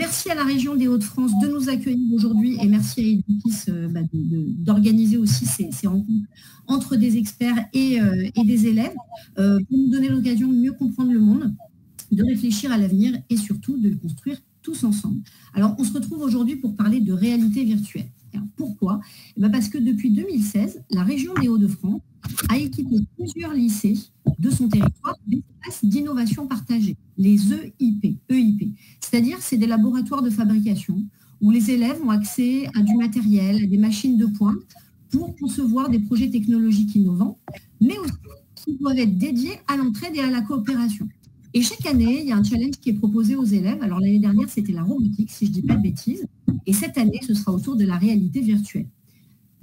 merci à la région des Hauts-de-France de nous accueillir aujourd'hui et merci à Eduquis d'organiser aussi ces rencontres entre des experts et des élèves pour nous donner l'occasion de mieux comprendre le monde, de réfléchir à l'avenir et surtout de le construire tous ensemble. Alors, on se retrouve aujourd'hui pour parler de réalité virtuelle. Alors, pourquoi ? Parce que depuis 2016, la région des Hauts-de-France a équipé plusieurs lycées de son territoire d'espaces d'innovation partagée, les EIP. C'est-à-dire, c'est des laboratoires de fabrication où les élèves ont accès à du matériel, à des machines de pointe pour concevoir des projets technologiques innovants, mais aussi qui doivent être dédiés à l'entraide et à la coopération. Et chaque année, il y a un challenge qui est proposé aux élèves. Alors l'année dernière, c'était la robotique, si je ne dis pas de bêtises. Et cette année, ce sera autour de la réalité virtuelle.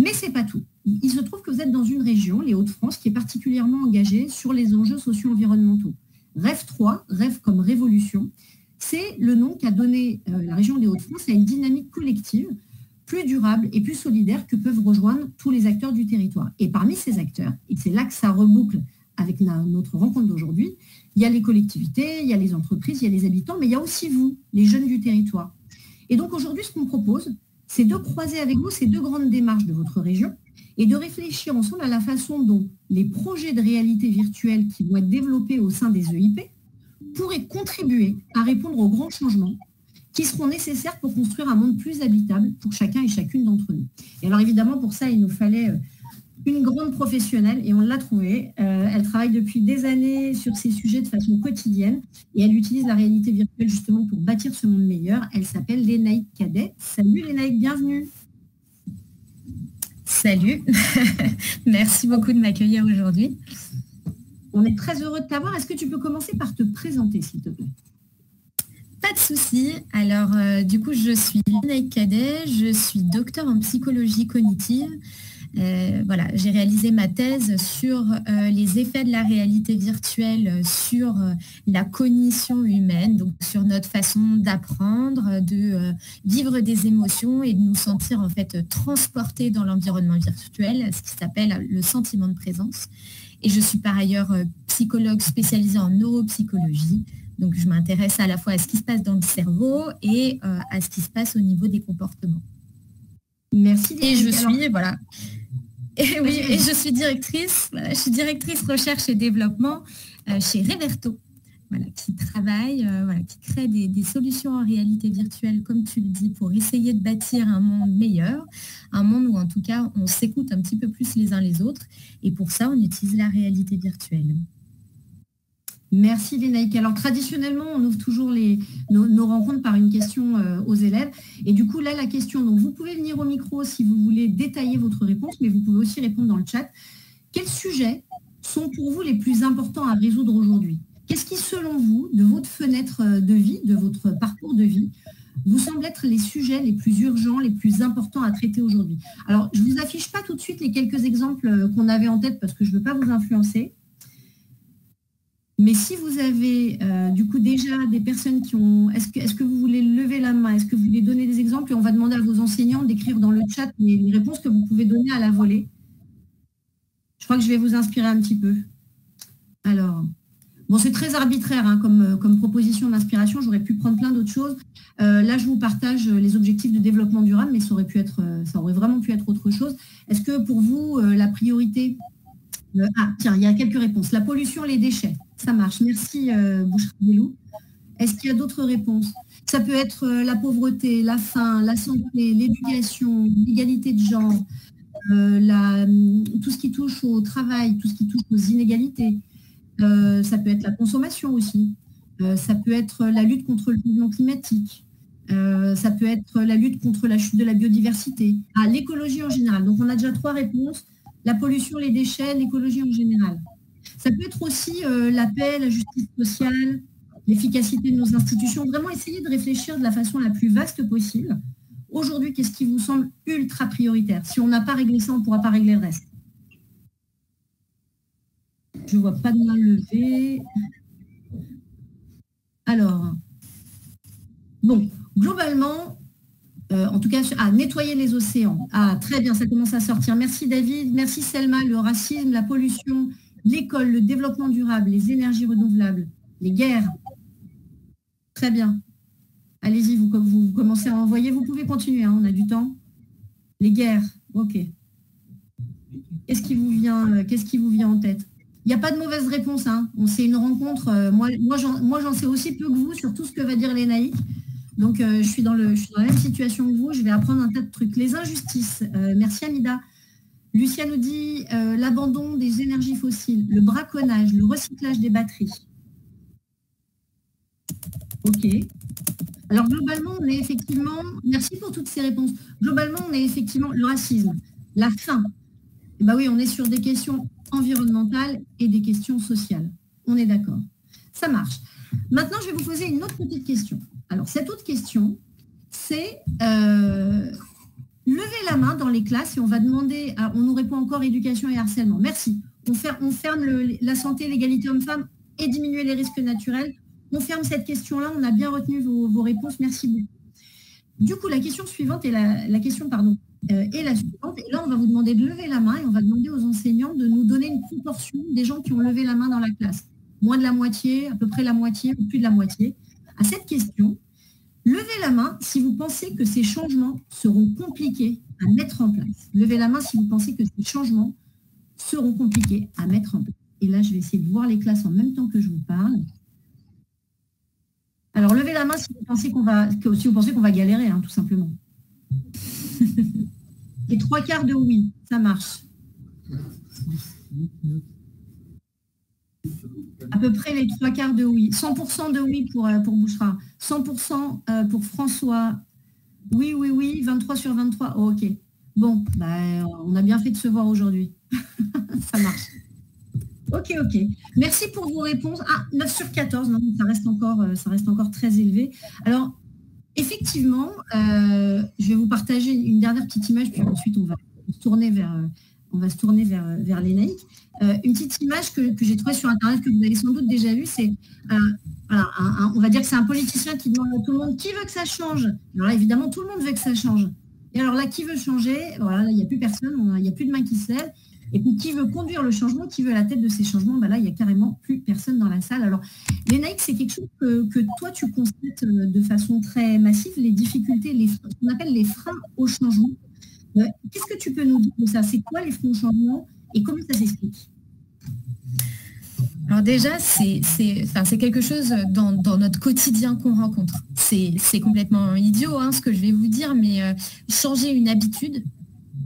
Mais ce n'est pas tout. Il se trouve que vous êtes dans une région, les Hauts-de-France, qui est particulièrement engagée sur les enjeux socio-environnementaux. REV 3, Rêve comme révolution, c'est le nom qu'a donné la région des Hauts-de-France à une dynamique collective plus durable et plus solidaire que peuvent rejoindre tous les acteurs du territoire. Et parmi ces acteurs, et c'est là que ça reboucle avec notre rencontre d'aujourd'hui, il y a les collectivités, il y a les entreprises, il y a les habitants, mais il y a aussi vous, les jeunes du territoire. Et donc aujourd'hui, ce qu'on propose, c'est de croiser avec vous ces deux grandes démarches de votre région et de réfléchir ensemble à la façon dont les projets de réalité virtuelle qui vont être développés au sein des EIP pourraient contribuer à répondre aux grands changements qui seront nécessaires pour construire un monde plus habitable pour chacun et chacune d'entre nous. Et alors évidemment, pour ça, il nous fallait une grande professionnelle et on l'a trouvée. Elle travaille depuis des années sur ces sujets de façon quotidienne et elle utilise la réalité virtuelle justement pour bâtir ce monde meilleur. Elle s'appelle Lénaïque Cadet. Salut Lénaïque, bienvenue. Salut, merci beaucoup de m'accueillir aujourd'hui. On est très heureux de t'avoir. Est-ce que tu peux commencer par te présenter, s'il te plaît ? Pas de souci. Alors, du coup, je suis Lénaïque Cadet, je suis docteur en psychologie cognitive. Voilà, j'ai réalisé ma thèse sur les effets de la réalité virtuelle sur la cognition humaine, donc sur notre façon d'apprendre, de vivre des émotions et de nous sentir en fait transportés dans l'environnement virtuel, ce qui s'appelle le sentiment de présence. Et je suis par ailleurs psychologue spécialisée en neuropsychologie. Donc je m'intéresse à la fois à ce qui se passe dans le cerveau et à ce qui se passe au niveau des comportements. Merci. Et je suis, voilà. Et oui, et je suis directrice recherche et développement chez Reverto, voilà, qui travaille, qui crée des solutions en réalité virtuelle, comme tu le dis, pour essayer de bâtir un monde meilleur, un monde où en tout cas on s'écoute un petit peu plus les uns les autres. Et pour ça, on utilise la réalité virtuelle. Merci Lénaïque. Alors traditionnellement, on ouvre toujours nos rencontres par une question aux élèves. Et du coup, là, la question, donc vous pouvez venir au micro si vous voulez détailler votre réponse, mais vous pouvez aussi répondre dans le chat. Quels sujets sont pour vous les plus importants à résoudre aujourd'hui ? Qu'est-ce qui, selon vous, de votre fenêtre de vie, de votre parcours de vie, vous semble être les sujets les plus urgents, les plus importants à traiter aujourd'hui ? Alors, je ne vous affiche pas tout de suite les quelques exemples qu'on avait en tête parce que je ne veux pas vous influencer. Mais si vous avez du coup déjà des personnes qui ont... Est-ce que vous voulez lever la main ? Est-ce que vous voulez donner des exemples ? Et on va demander à vos enseignants d'écrire dans le chat les réponses que vous pouvez donner à la volée. Je crois que je vais vous inspirer un petit peu. Alors, bon, c'est très arbitraire hein, comme proposition d'inspiration. J'aurais pu prendre plein d'autres choses. Là, je vous partage les objectifs de développement durable, mais ça aurait vraiment pu être autre chose. Est-ce que pour vous, la priorité... tiens, il y a quelques réponses. La pollution, les déchets. Ça marche. Merci, Boucherie-Belou. Est-ce qu'il y a d'autres réponses ? Ça peut être la pauvreté, la faim, la santé, l'éducation, l'égalité de genre, tout ce qui touche au travail, tout ce qui touche aux inégalités. Ça peut être la consommation aussi. Ça peut être la lutte contre le changement climatique. Ça peut être la lutte contre la chute de la biodiversité. L'écologie en général. Donc, on a déjà 3 réponses. La pollution, les déchets, l'écologie en général. Ça peut être aussi la paix, la justice sociale, l'efficacité de nos institutions. Vraiment essayer de réfléchir de la façon la plus vaste possible. Aujourd'hui, qu'est-ce qui vous semble ultra prioritaire ? Si on n'a pas réglé ça, on ne pourra pas régler le reste. Je ne vois pas de main levée. Alors, bon, globalement, en tout cas, nettoyer les océans. Très bien, ça commence à sortir. Merci David, merci Selma. Le racisme, la pollution, l'école, le développement durable, les énergies renouvelables, les guerres. Très bien. Allez-y, vous commencez à envoyer. Vous pouvez continuer, hein, on a du temps. Les guerres, ok. Qu'est-ce qui vous vient en tête? Il n'y a pas de mauvaise réponse. Hein. C'est une rencontre. Moi, j'en sais aussi peu que vous sur tout ce que va dire l'ENAIC. Donc, je suis dans la même situation que vous. Je vais apprendre un tas de trucs. Les injustices. Merci, Amida. Lucia nous dit l'abandon des énergies fossiles, le braconnage, le recyclage des batteries. Ok. Alors, globalement, on est effectivement... Merci pour toutes ces réponses. Globalement, on est effectivement le racisme, la faim. Eh bien oui, on est sur des questions environnementales et des questions sociales. On est d'accord. Ça marche. Maintenant, je vais vous poser une autre petite question. Alors, cette autre question, c'est lever la main dans les classes et on va demander, on nous répond encore éducation et harcèlement. Merci. On ferme la santé, l'égalité homme-femme et diminuer les risques naturels. On ferme cette question-là. On a bien retenu vos réponses. Merci beaucoup. Du coup, la question suivante est la question suivante. Et là, on va vous demander de lever la main et on va demander aux enseignants de nous donner une proportion des gens qui ont levé la main dans la classe. Moins de la moitié, à peu près la moitié ou plus de la moitié. À cette question, levez la main si vous pensez que ces changements seront compliqués à mettre en place. Levez la main si vous pensez que ces changements seront compliqués à mettre en place. Et là, je vais essayer de voir les classes en même temps que je vous parle. Alors, levez la main si vous pensez qu'on va galérer, hein, tout simplement. Les 3/4 de oui, ça marche. À peu près les 3/4 de oui. 100% de oui pour Bouchra. 100% pour François. Oui, 23 sur 23. Oh, ok. Bon, on a bien fait de se voir aujourd'hui. Ça marche. Ok. Merci pour vos réponses. 9 sur 14, non, ça reste encore très élevé. Alors, effectivement, je vais vous partager une dernière petite image, puis ensuite on va se tourner vers l'ENAIC. Une petite image que j'ai trouvée sur Internet, que vous avez sans doute déjà vue, c'est, on va dire que c'est un politicien qui demande à tout le monde qui veut que ça change. Alors là, évidemment, tout le monde veut que ça change. Et alors là, qui veut changer? Voilà, là, il n'y a plus personne, il n'y a plus de main qui se lève. Et puis, qui veut conduire le changement, qui veut la tête de ces changements, là, il n'y a carrément plus personne dans la salle. Alors, l'ENAIC, c'est quelque chose que toi, tu constates de façon très massive, les difficultés, ce qu'on appelle les freins au changement. Qu'est-ce que tu peux nous dire de ça? C'est quoi les freins au changement et comment ça s'explique? Alors déjà, c'est quelque chose dans notre quotidien qu'on rencontre. C'est complètement idiot, hein, ce que je vais vous dire, mais changer une habitude,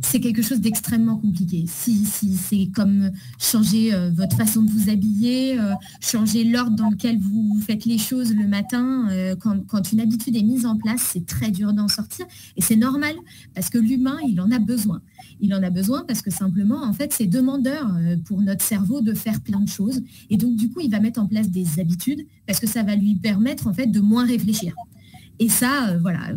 c'est quelque chose d'extrêmement compliqué. Si c'est comme changer votre façon de vous habiller, changer l'ordre dans lequel vous faites les choses le matin, quand une habitude est mise en place, c'est très dur d'en sortir. Et c'est normal, parce que l'humain, il en a besoin. Il en a besoin parce que simplement, en fait, c'est demandeur pour notre cerveau de faire plein de choses. Et donc, du coup, il va mettre en place des habitudes parce que ça va lui permettre, en fait, de moins réfléchir. Et ça, voilà...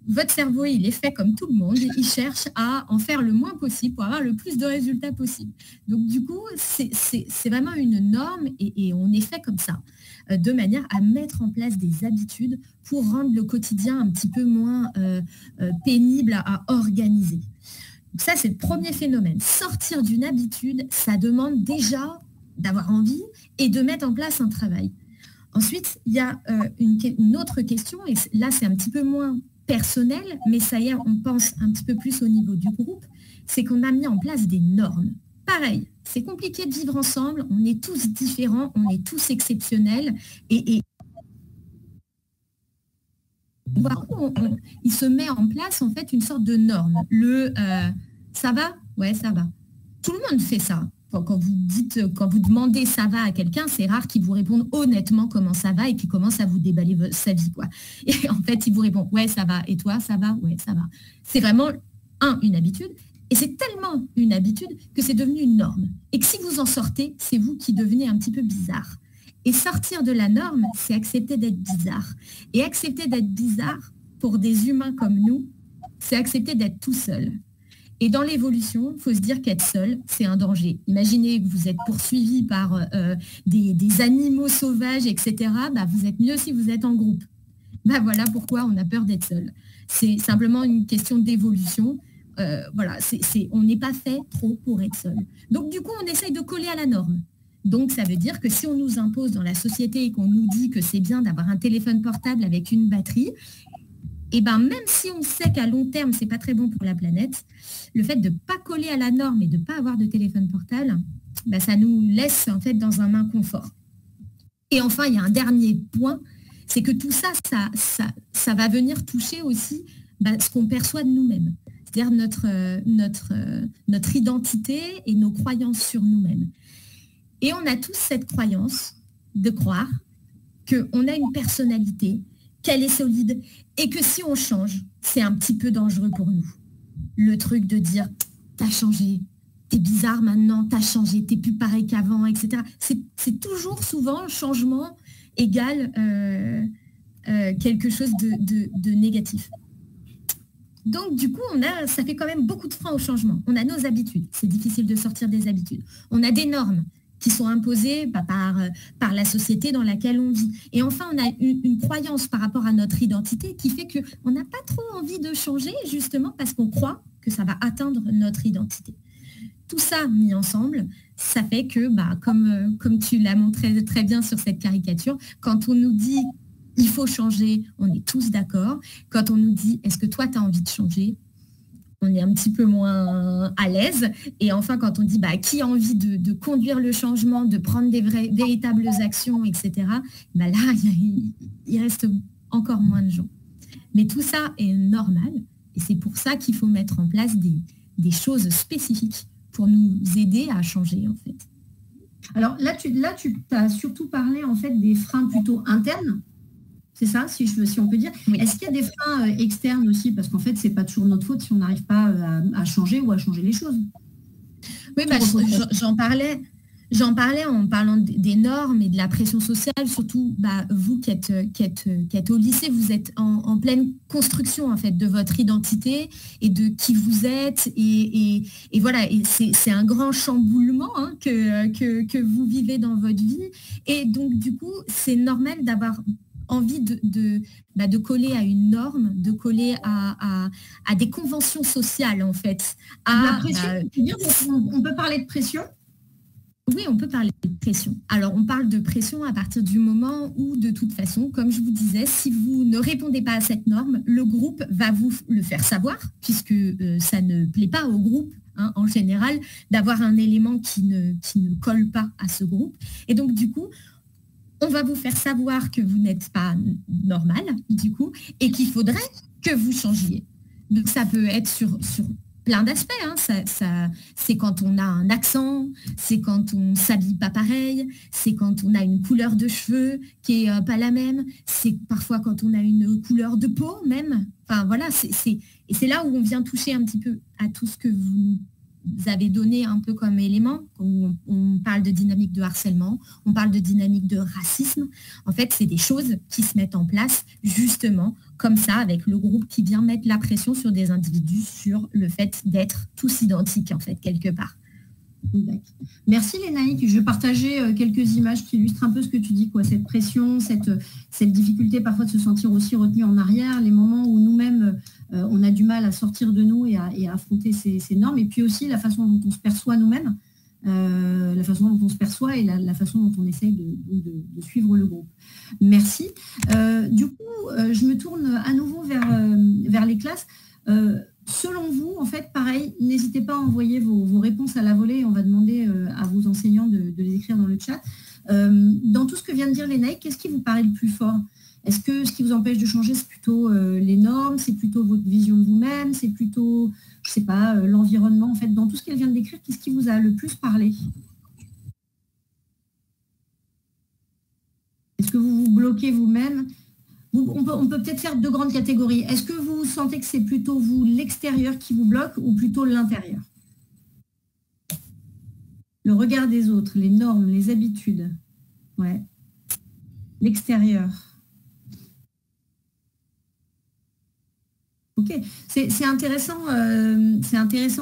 Votre cerveau, il est fait comme tout le monde, il cherche à en faire le moins possible pour avoir le plus de résultats possible. Donc du coup, c'est vraiment une norme et on est fait comme ça, de manière à mettre en place des habitudes pour rendre le quotidien un petit peu moins pénible à organiser. Donc ça, c'est le premier phénomène. Sortir d'une habitude, ça demande déjà d'avoir envie et de mettre en place un travail. Ensuite, il y a une autre question, et là, c'est un petit peu moins personnel, mais ça y est, on pense un petit peu plus au niveau du groupe, c'est qu'on a mis en place des normes. Pareil, c'est compliqué de vivre ensemble, on est tous différents, on est tous exceptionnels, et il se met en place en fait une sorte de norme. Ça va? Ouais, ça va. Tout le monde fait ça. Quand vous demandez ça va à quelqu'un, c'est rare qu'il vous réponde honnêtement comment ça va et qu'il commence à vous déballer sa vie, quoi. Et en fait, il vous répond ouais, ça va. Et toi, ça va? Ouais, ça va. C'est vraiment une habitude. Et c'est tellement une habitude que c'est devenu une norme. Et que si vous en sortez, c'est vous qui devenez un petit peu bizarre. Et sortir de la norme, c'est accepter d'être bizarre. Et accepter d'être bizarre, pour des humains comme nous, c'est accepter d'être tout seul. Et dans l'évolution, il faut se dire qu'être seul, c'est un danger. Imaginez que vous êtes poursuivi par des animaux sauvages, etc. Vous êtes mieux si vous êtes en groupe. Voilà pourquoi on a peur d'être seul. C'est simplement une question d'évolution. Voilà, on n'est pas fait trop pour être seul. Donc du coup, on essaye de coller à la norme. Donc ça veut dire que si on nous impose dans la société et qu'on nous dit que c'est bien d'avoir un téléphone portable avec une batterie, et ben même si on sait qu'à long terme, c'est pas très bon pour la planète, le fait de ne pas coller à la norme et de ne pas avoir de téléphone portable, ben, ça nous laisse en fait dans un inconfort. Et enfin, il y a un dernier point, c'est que tout ça, ça va venir toucher aussi ce qu'on perçoit de nous-mêmes, c'est-à-dire notre identité et nos croyances sur nous-mêmes. Et on a tous cette croyance de croire qu'on a une personnalité, qu'elle est solide, et que si on change, c'est un petit peu dangereux pour nous. Le truc de dire, t'as changé, t'es bizarre maintenant, t'as changé, t'es plus pareil qu'avant, etc. C'est toujours souvent changement égal quelque chose de négatif. Donc, du coup, ça fait quand même beaucoup de freins au changement. On a nos habitudes. C'est difficile de sortir des habitudes. On a des normes qui sont imposées par la société dans laquelle on vit. Et enfin, on a une croyance par rapport à notre identité qui fait qu'on n'a pas trop envie de changer, justement parce qu'on croit que ça va atteindre notre identité. Tout ça mis ensemble, ça fait que, comme tu l'as montré très bien sur cette caricature, quand on nous dit « il faut changer », on est tous d'accord. Quand on nous dit « est-ce que toi, tu as envie de changer ?» on est un petit peu moins à l'aise. Et enfin, quand on dit qui a envie de conduire le changement, de prendre des véritables actions, etc., là, il reste encore moins de gens. Mais tout ça est normal. Et c'est pour ça qu'il faut mettre en place des choses spécifiques pour nous aider à changer, en fait. Alors là, tu as surtout parlé, en fait, des freins plutôt internes. C'est ça, si on peut dire. Oui. Est-ce qu'il y a des freins externes aussi? Parce qu'en fait, ce n'est pas toujours notre faute si on n'arrive pas à changer ou à changer les choses. Oui, j'en parlais en parlant des normes et de la pression sociale. Surtout, vous qui êtes au lycée, vous êtes en pleine construction en fait, de votre identité et de qui vous êtes. Et voilà, et c'est un grand chamboulement que vous vivez dans votre vie. Et donc, du coup, c'est normal d'avoir envie de coller à une norme, de coller à des conventions sociales, en fait. La pression, on peut parler de pression? Oui, on peut parler de pression. Alors, on parle de pression à partir du moment où, de toute façon, comme je vous disais, si vous ne répondez pas à cette norme, le groupe va vous le faire savoir, puisque ça ne plaît pas au groupe, en général, d'avoir un élément qui ne colle pas à ce groupe. Et donc, du coup, on va vous faire savoir que vous n'êtes pas normal, du coup, et qu'il faudrait que vous changiez. Donc, ça peut être sur plein d'aspects. C'est quand on a un accent, c'est quand on ne s'habille pas pareil, c'est quand on a une couleur de cheveux qui n'est pas la même, c'est parfois quand on a une couleur de peau même. Enfin, voilà, et c'est là où on vient toucher un petit peu à tout ce que vous avez donné un peu comme élément. On parle de dynamique de harcèlement, on parle de dynamique de racisme. En fait, c'est des choses qui se mettent en place justement comme ça, avec le groupe qui vient mettre la pression sur des individus sur le fait d'être tous identiques, en fait, quelque part. Merci Lénaïque. Je vais partager quelques images qui illustrent un peu ce que tu dis, quoi. Cette pression, cette difficulté parfois de se sentir aussi retenu en arrière, les moments où nous-mêmes, on a du mal à sortir de nous et à affronter ces normes, et puis aussi la façon dont on se perçoit nous-mêmes, la façon dont on se perçoit et la façon dont on essaye de suivre le groupe. Merci. Du coup, je me tourne à nouveau vers les classes. Selon vous, en fait, pareil, n'hésitez pas à envoyer vos réponses à la volée. On va demander à vos enseignants de les écrire dans le chat. Dans tout ce que vient de dire Lénaïque, qu'est-ce qui vous paraît le plus fort? Est-ce que ce qui vous empêche de changer, c'est plutôt les normes, c'est plutôt votre vision de vous-même, c'est plutôt, je ne sais pas, l'environnement? En fait, dans tout ce qu'elle vient de décrire, qu'est-ce qui vous a le plus parlé? Est-ce que vous vous bloquez vous-même? On peut peut-être faire deux grandes catégories. Est-ce que vous sentez que c'est plutôt vous, l'extérieur, qui vous bloque ou plutôt l'intérieur? Le regard des autres, les normes, les habitudes. Ouais. L'extérieur. Ok. C'est intéressant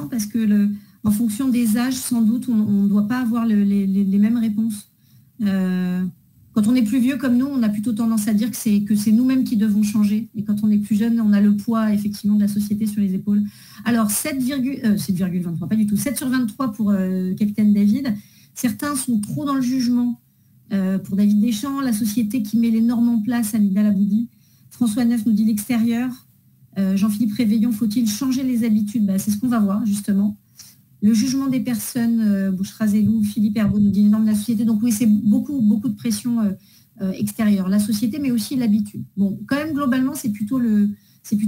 parce que en fonction des âges, sans doute, on ne doit pas avoir les mêmes réponses. Quand on est plus vieux comme nous, on a plutôt tendance à dire que c'est nous-mêmes qui devons changer. Et quand on est plus jeune, on a le poids effectivement de la société sur les épaules. Alors 7,23, pas du tout. 7 sur 23 pour Capitaine David. Certains sont trop dans le jugement. Pour David Deschamps, la société qui met les normes en place, Amida Laboudi. François Neuf nous dit l'extérieur. Jean-Philippe Réveillon, faut-il changer les habitudes? C'est ce qu'on va voir, justement. Le jugement des personnes, Bouchra-Zelou, Philippe Herbeau nous dit les normes de la société. Donc oui, c'est beaucoup de pression extérieure. La société, mais aussi l'habitude. Bon, quand même, globalement, c'est plutôt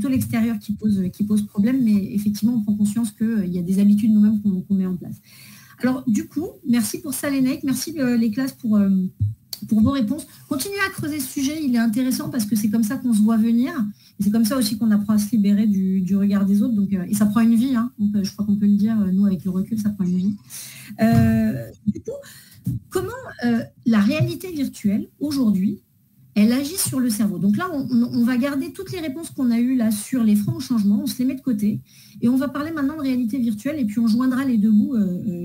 l'extérieur qui pose problème, mais effectivement, on prend conscience qu'il y a des habitudes nous-mêmes qu'on met en place. Alors, du coup, merci pour ça, Lénaïque. Merci les classes pour vos réponses. Continuez à creuser ce sujet, il est intéressant parce que c'est comme ça qu'on se voit venir. Et c'est comme ça aussi qu'on apprend à se libérer du regard des autres. Donc, et ça prend une vie, hein. Je crois qu'on peut le dire, nous, avec le recul, ça prend une vie. Du coup, comment la réalité virtuelle, aujourd'hui, elle agit sur le cerveau? Donc là, on va garder toutes les réponses qu'on a eues là sur les freins au changement, on se les met de côté. Et on va parler maintenant de réalité virtuelle et puis on joindra les deux bouts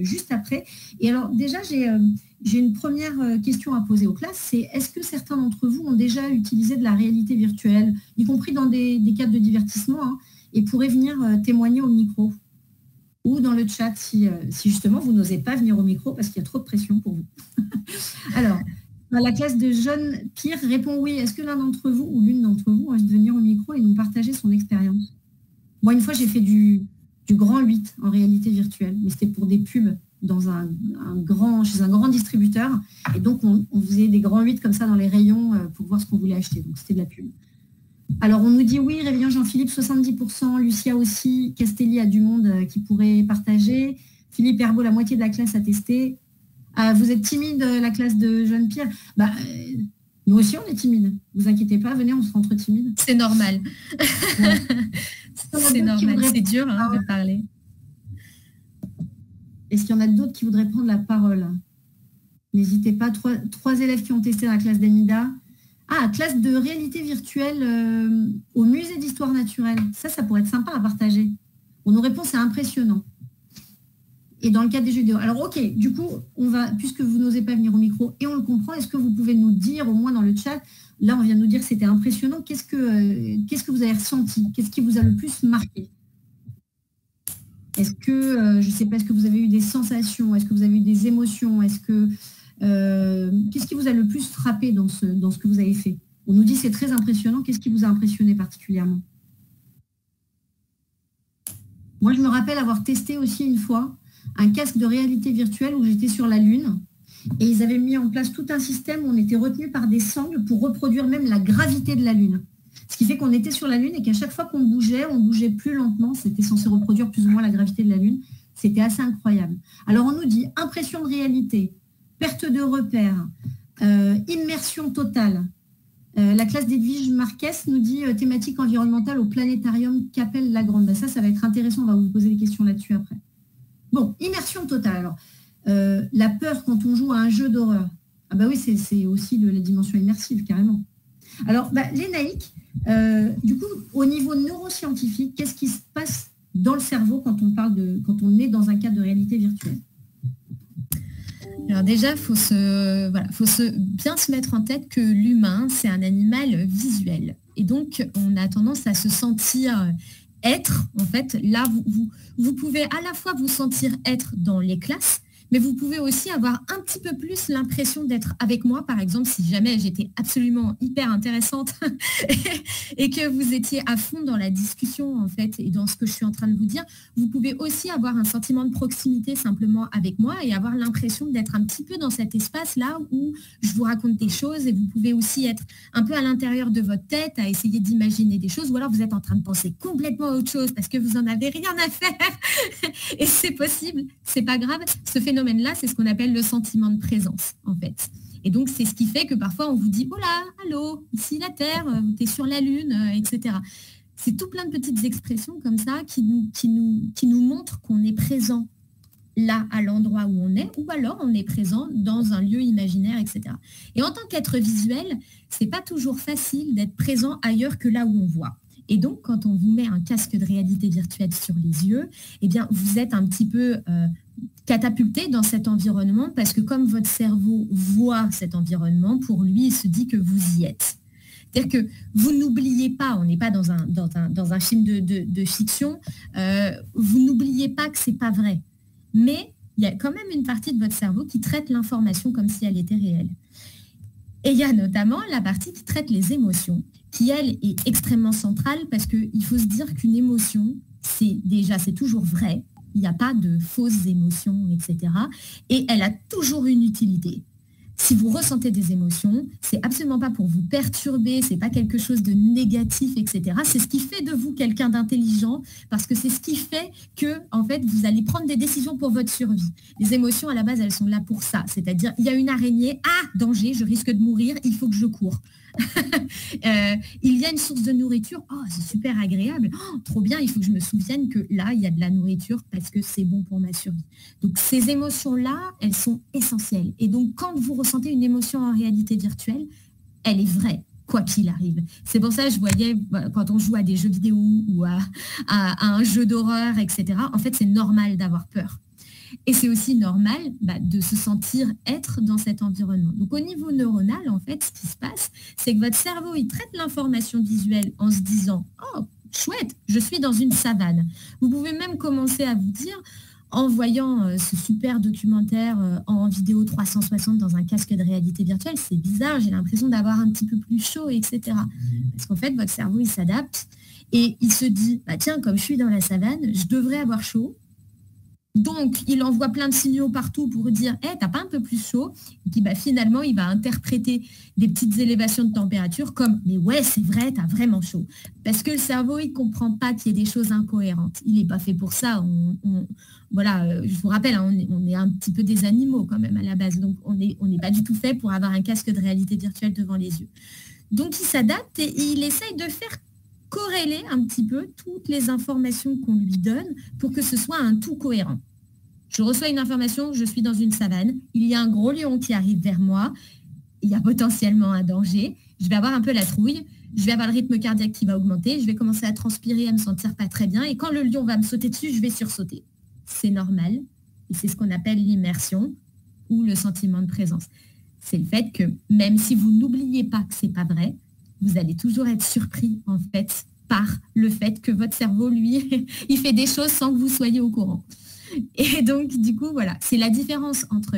juste après. Et alors déjà, j'ai une première question à poser aux classes, c'est est-ce que certains d'entre vous ont déjà utilisé de la réalité virtuelle, y compris dans des cadres de divertissement, hein, et pourraient venir témoigner au micro ou dans le chat si justement vous n'osez pas venir au micro parce qu'il y a trop de pression pour vous. Alors, la classe de Jeune Pierre répond oui. Est-ce que l'un d'entre vous ou l'une d'entre vous a envie de venir au micro et nous partager son expérience? Moi, une fois, j'ai fait du grand 8 en réalité virtuelle, mais c'était pour des pubs dans chez un grand distributeur. Et donc, on faisait des grands 8 comme ça dans les rayons pour voir ce qu'on voulait acheter. Donc, c'était de la pub. Alors, on nous dit oui, Réveillon Jean-Philippe, 70%. Lucia aussi. Castelli a du monde qui pourrait partager. Philippe Herbeau, la moitié de la classe a testé. Vous êtes timide, la classe de Jeune Pierre? Nous aussi, on est timide. Ne vous inquiétez pas, venez, on se rentre timide. C'est normal. Ouais. C'est normal, c'est dur de parler. Est-ce qu'il y en a d'autres qui voudraient prendre la parole? N'hésitez pas. Trois élèves qui ont testé dans la classe d'Anida. Classe de réalité virtuelle au musée d'histoire naturelle. Ça pourrait être sympa à partager. Nos réponses, c'est impressionnant. Et dans le cadre des jeux vidéo. Alors, ok, du coup, puisque vous n'osez pas venir au micro, et on le comprend, est-ce que vous pouvez nous dire, au moins dans le chat, là, on vient de nous dire que c'était impressionnant, qu'est-ce que vous avez ressenti? Qu'est-ce qui vous a le plus marqué? Est-ce que, je ne sais pas, est-ce que vous avez eu des sensations? Est-ce que vous avez eu des émotions? Qu'est-ce qui vous a le plus frappé dans ce que vous avez fait? On nous dit c'est très impressionnant. Qu'est-ce qui vous a impressionné particulièrement? Moi, je me rappelle avoir testé aussi une fois un casque de réalité virtuelle où j'étais sur la Lune et ils avaient mis en place tout un système où on était retenu par des sangles pour reproduire même la gravité de la Lune. Ce qui fait qu'on était sur la Lune et qu'à chaque fois qu'on bougeait, on bougeait plus lentement. C'était censé reproduire plus ou moins la gravité de la Lune. C'était assez incroyable. Alors, on nous dit impression de réalité, perte de repères, immersion totale. La classe d'Edwige Marquez nous dit thématique environnementale au planétarium Capelle-la-Grande. Ça va être intéressant. On va vous poser des questions là-dessus après. Bon, immersion totale. Alors, la peur quand on joue à un jeu d'horreur. Oui, c'est aussi la dimension immersive, carrément. Alors, Lénaïque, du coup, au niveau neuroscientifique, qu'est-ce qui se passe dans le cerveau quand on est dans un cadre de réalité virtuelle? Alors déjà, il faut bien se mettre en tête que l'humain, c'est un animal visuel. Et donc, on a tendance à se sentir être, en fait. Là, vous pouvez à la fois vous sentir être dans les classes, mais vous pouvez aussi avoir un petit peu plus l'impression d'être avec moi, par exemple, si jamais j'étais absolument hyper intéressante et que vous étiez à fond dans la discussion, en fait, et dans ce que je suis en train de vous dire, vous pouvez aussi avoir un sentiment de proximité simplement avec moi et avoir l'impression d'être un petit peu dans cet espace-là où je vous raconte des choses et vous pouvez aussi être un peu à l'intérieur de votre tête à essayer d'imaginer des choses ou alors vous êtes en train de penser complètement à autre chose parce que vous n'en avez rien à faire et c'est possible, c'est pas grave. Ce phénomène-là, c'est ce qu'on appelle le sentiment de présence, en fait. Et donc, c'est ce qui fait que parfois, on vous dit « Oh là, allô, ici la Terre, tu es sur la Lune, etc. » C'est tout plein de petites expressions comme ça qui nous montrent qu'on est présent là, à l'endroit où on est, ou alors on est présent dans un lieu imaginaire, etc. Et en tant qu'être visuel, c'est pas toujours facile d'être présent ailleurs que là où on voit. Et donc, quand on vous met un casque de réalité virtuelle sur les yeux, eh bien, vous êtes un petit peu catapulté dans cet environnement parce que comme votre cerveau voit cet environnement, pour lui, il se dit que vous y êtes. C'est-à-dire que vous n'oubliez pas, on n'est pas dans un film de fiction, vous n'oubliez pas que ce n'est pas vrai. Mais il y a quand même une partie de votre cerveau qui traite l'information comme si elle était réelle. Et il y a notamment la partie qui traite les émotions, qui, elle, est extrêmement centrale parce qu'il faut se dire qu'une émotion, c'est toujours vrai. Il n'y a pas de fausses émotions, etc. Et elle a toujours une utilité. Si vous ressentez des émotions, c'est absolument pas pour vous perturber, c'est pas quelque chose de négatif, etc. C'est ce qui fait de vous quelqu'un d'intelligent, parce que c'est ce qui fait que, en fait, vous allez prendre des décisions pour votre survie. Les émotions, à la base, elles sont là pour ça. C'est-à-dire, il y a une araignée, danger, je risque de mourir, il faut que je cours. Il y a une source de nourriture, c'est super agréable, trop bien, il faut que je me souvienne que là, il y a de la nourriture parce que c'est bon pour ma survie. Donc ces émotions-là, elles sont essentielles. Et donc quand vous ressentez une émotion en réalité virtuelle, elle est vraie, quoi qu'il arrive. C'est pour ça que je voyais, quand on joue à des jeux vidéo ou à un jeu d'horreur, etc., en fait, c'est normal d'avoir peur. Et c'est aussi normal de se sentir être dans cet environnement. Donc au niveau neuronal, en fait, ce qui se passe, c'est que votre cerveau, il traite l'information visuelle en se disant « Oh, chouette, je suis dans une savane ». Vous pouvez même commencer à vous dire, en voyant ce super documentaire en vidéo 360 dans un casque de réalité virtuelle, c'est bizarre, j'ai l'impression d'avoir un petit peu plus chaud, etc. Parce qu'en fait, votre cerveau, il s'adapte et il se dit « Tiens, comme je suis dans la savane, je devrais avoir chaud ». Donc, il envoie plein de signaux partout pour dire « t'as pas un peu plus chaud ?» Et puis finalement, il va interpréter des petites élévations de température comme « mais ouais, c'est vrai, t'as vraiment chaud ». Parce que le cerveau, il ne comprend pas qu'il y ait des choses incohérentes. Il n'est pas fait pour ça. Voilà, je vous rappelle, on est un petit peu des animaux quand même à la base. Donc, on n'est pas du tout fait pour avoir un casque de réalité virtuelle devant les yeux. Donc, il s'adapte et il essaye de faire corréler un petit peu toutes les informations qu'on lui donne pour que ce soit un tout cohérent. Je reçois une information, je suis dans une savane, il y a un gros lion qui arrive vers moi, il y a potentiellement un danger, je vais avoir un peu la trouille, je vais avoir le rythme cardiaque qui va augmenter, je vais commencer à transpirer, à me sentir pas très bien, et quand le lion va me sauter dessus, je vais sursauter. C'est normal, et c'est ce qu'on appelle l'immersion ou le sentiment de présence. C'est le fait que même si vous n'oubliez pas que c'est pas vrai, vous allez toujours être surpris, en fait, par le fait que votre cerveau, lui, il fait des choses sans que vous soyez au courant. Et donc, du coup, voilà, c'est la différence entre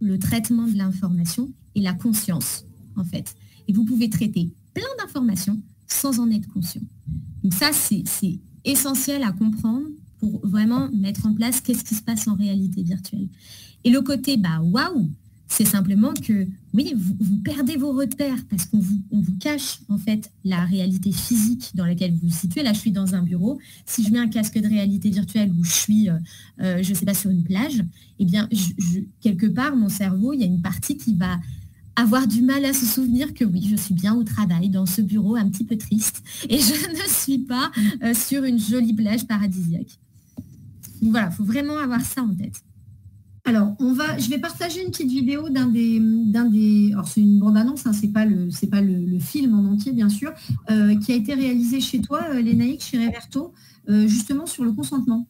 le traitement de l'information et la conscience, en fait. Et vous pouvez traiter plein d'informations sans en être conscient. Donc ça, c'est essentiel à comprendre pour vraiment mettre en place qu'est-ce qui se passe en réalité virtuelle. Et le côté, waouh, c'est simplement que, oui, vous perdez vos repères parce qu'on vous cache, en fait, la réalité physique dans laquelle vous vous situez. Là, je suis dans un bureau. Si je mets un casque de réalité virtuelle où je suis, je ne sais pas, sur une plage, eh bien, quelque part, mon cerveau, il y a une partie qui va avoir du mal à se souvenir que oui, je suis bien au travail, dans ce bureau un petit peu triste, et je ne suis pas sur une jolie plage paradisiaque. Donc voilà, il faut vraiment avoir ça en tête. Alors, je vais partager une petite vidéo d'un des alors c'est une bande-annonce, c'est pas le film en entier, bien sûr, qui a été réalisé chez toi, Lénaïque, chez Reverto, justement sur le consentement.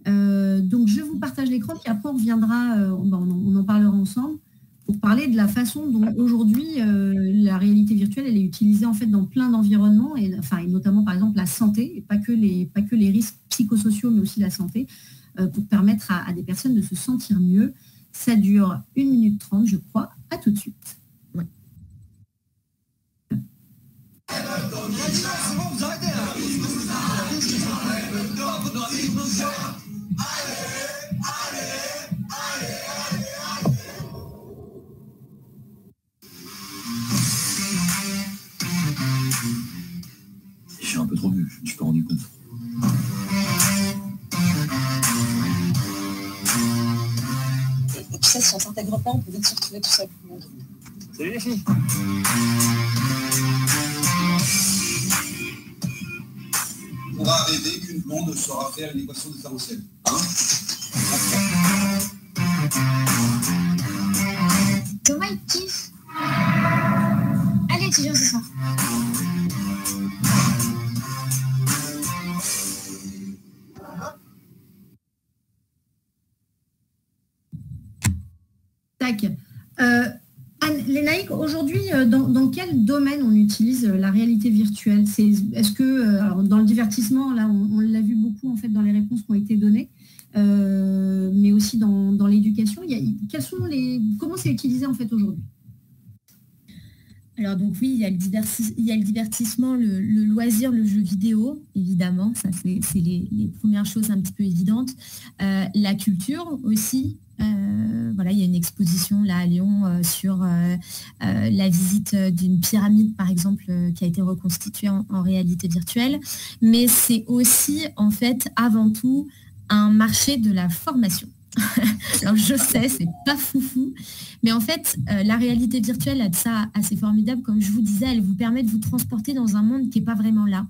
Donc, je vous partage l'écran, puis après, on reviendra, on en parlera ensemble, pour parler de la façon dont aujourd'hui, la réalité virtuelle, elle est utilisée en fait dans plein d'environnements, et notamment, par exemple, la santé, et pas que les risques psychosociaux, mais aussi la santé, pour permettre à des personnes de se sentir mieux. Ça dure 1 minute 30, je crois. À tout de suite. Ouais. Je suis un peu trop vieux, je me suis pas rendu compte. Et puis ça, si on s'intègre pas, on peut vite se retrouver tout seul. Salut les filles. On va rêver qu'une blonde saura faire une équation différentielle. Hein? Thomas, il kiffe. Allez, tu viens ce soir. Tac. Lénaïque, aujourd'hui, dans quel domaine on utilise la réalité virtuelle? Est-ce que, alors, dans le divertissement, là, on l'a vu beaucoup en fait dans les réponses qui ont été données, mais aussi dans l'éducation, comment c'est utilisé en fait aujourd'hui? Alors donc oui, il y a le divertissement, le loisir, le jeu vidéo, évidemment, ça c'est les premières choses un petit peu évidentes. La culture aussi. Voilà, il y a une exposition là à Lyon sur la visite d'une pyramide, par exemple, qui a été reconstituée en réalité virtuelle. Mais c'est aussi, en fait, avant tout, un marché de la formation. Alors je sais, c'est pas foufou, mais en fait, la réalité virtuelle a de ça assez formidable. Comme je vous disais, elle vous permet de vous transporter dans un monde qui n'est pas vraiment là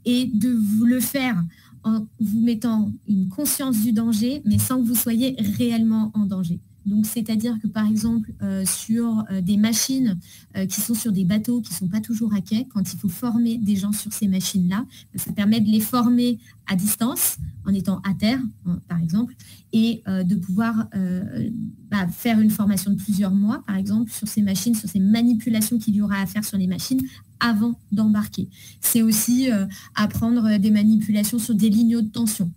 et de vous le faire en vous mettant une conscience du danger, mais sans que vous soyez réellement en danger. Donc, c'est-à-dire que, par exemple, sur des machines qui sont sur des bateaux qui ne sont pas toujours à quai, quand il faut former des gens sur ces machines-là, ça permet de les former à distance, en étant à terre, par exemple, et de pouvoir faire une formation de plusieurs mois, par exemple, sur ces machines, sur ces manipulations qu'il y aura à faire sur les machines avant d'embarquer. C'est aussi apprendre des manipulations sur des lignes haute tension.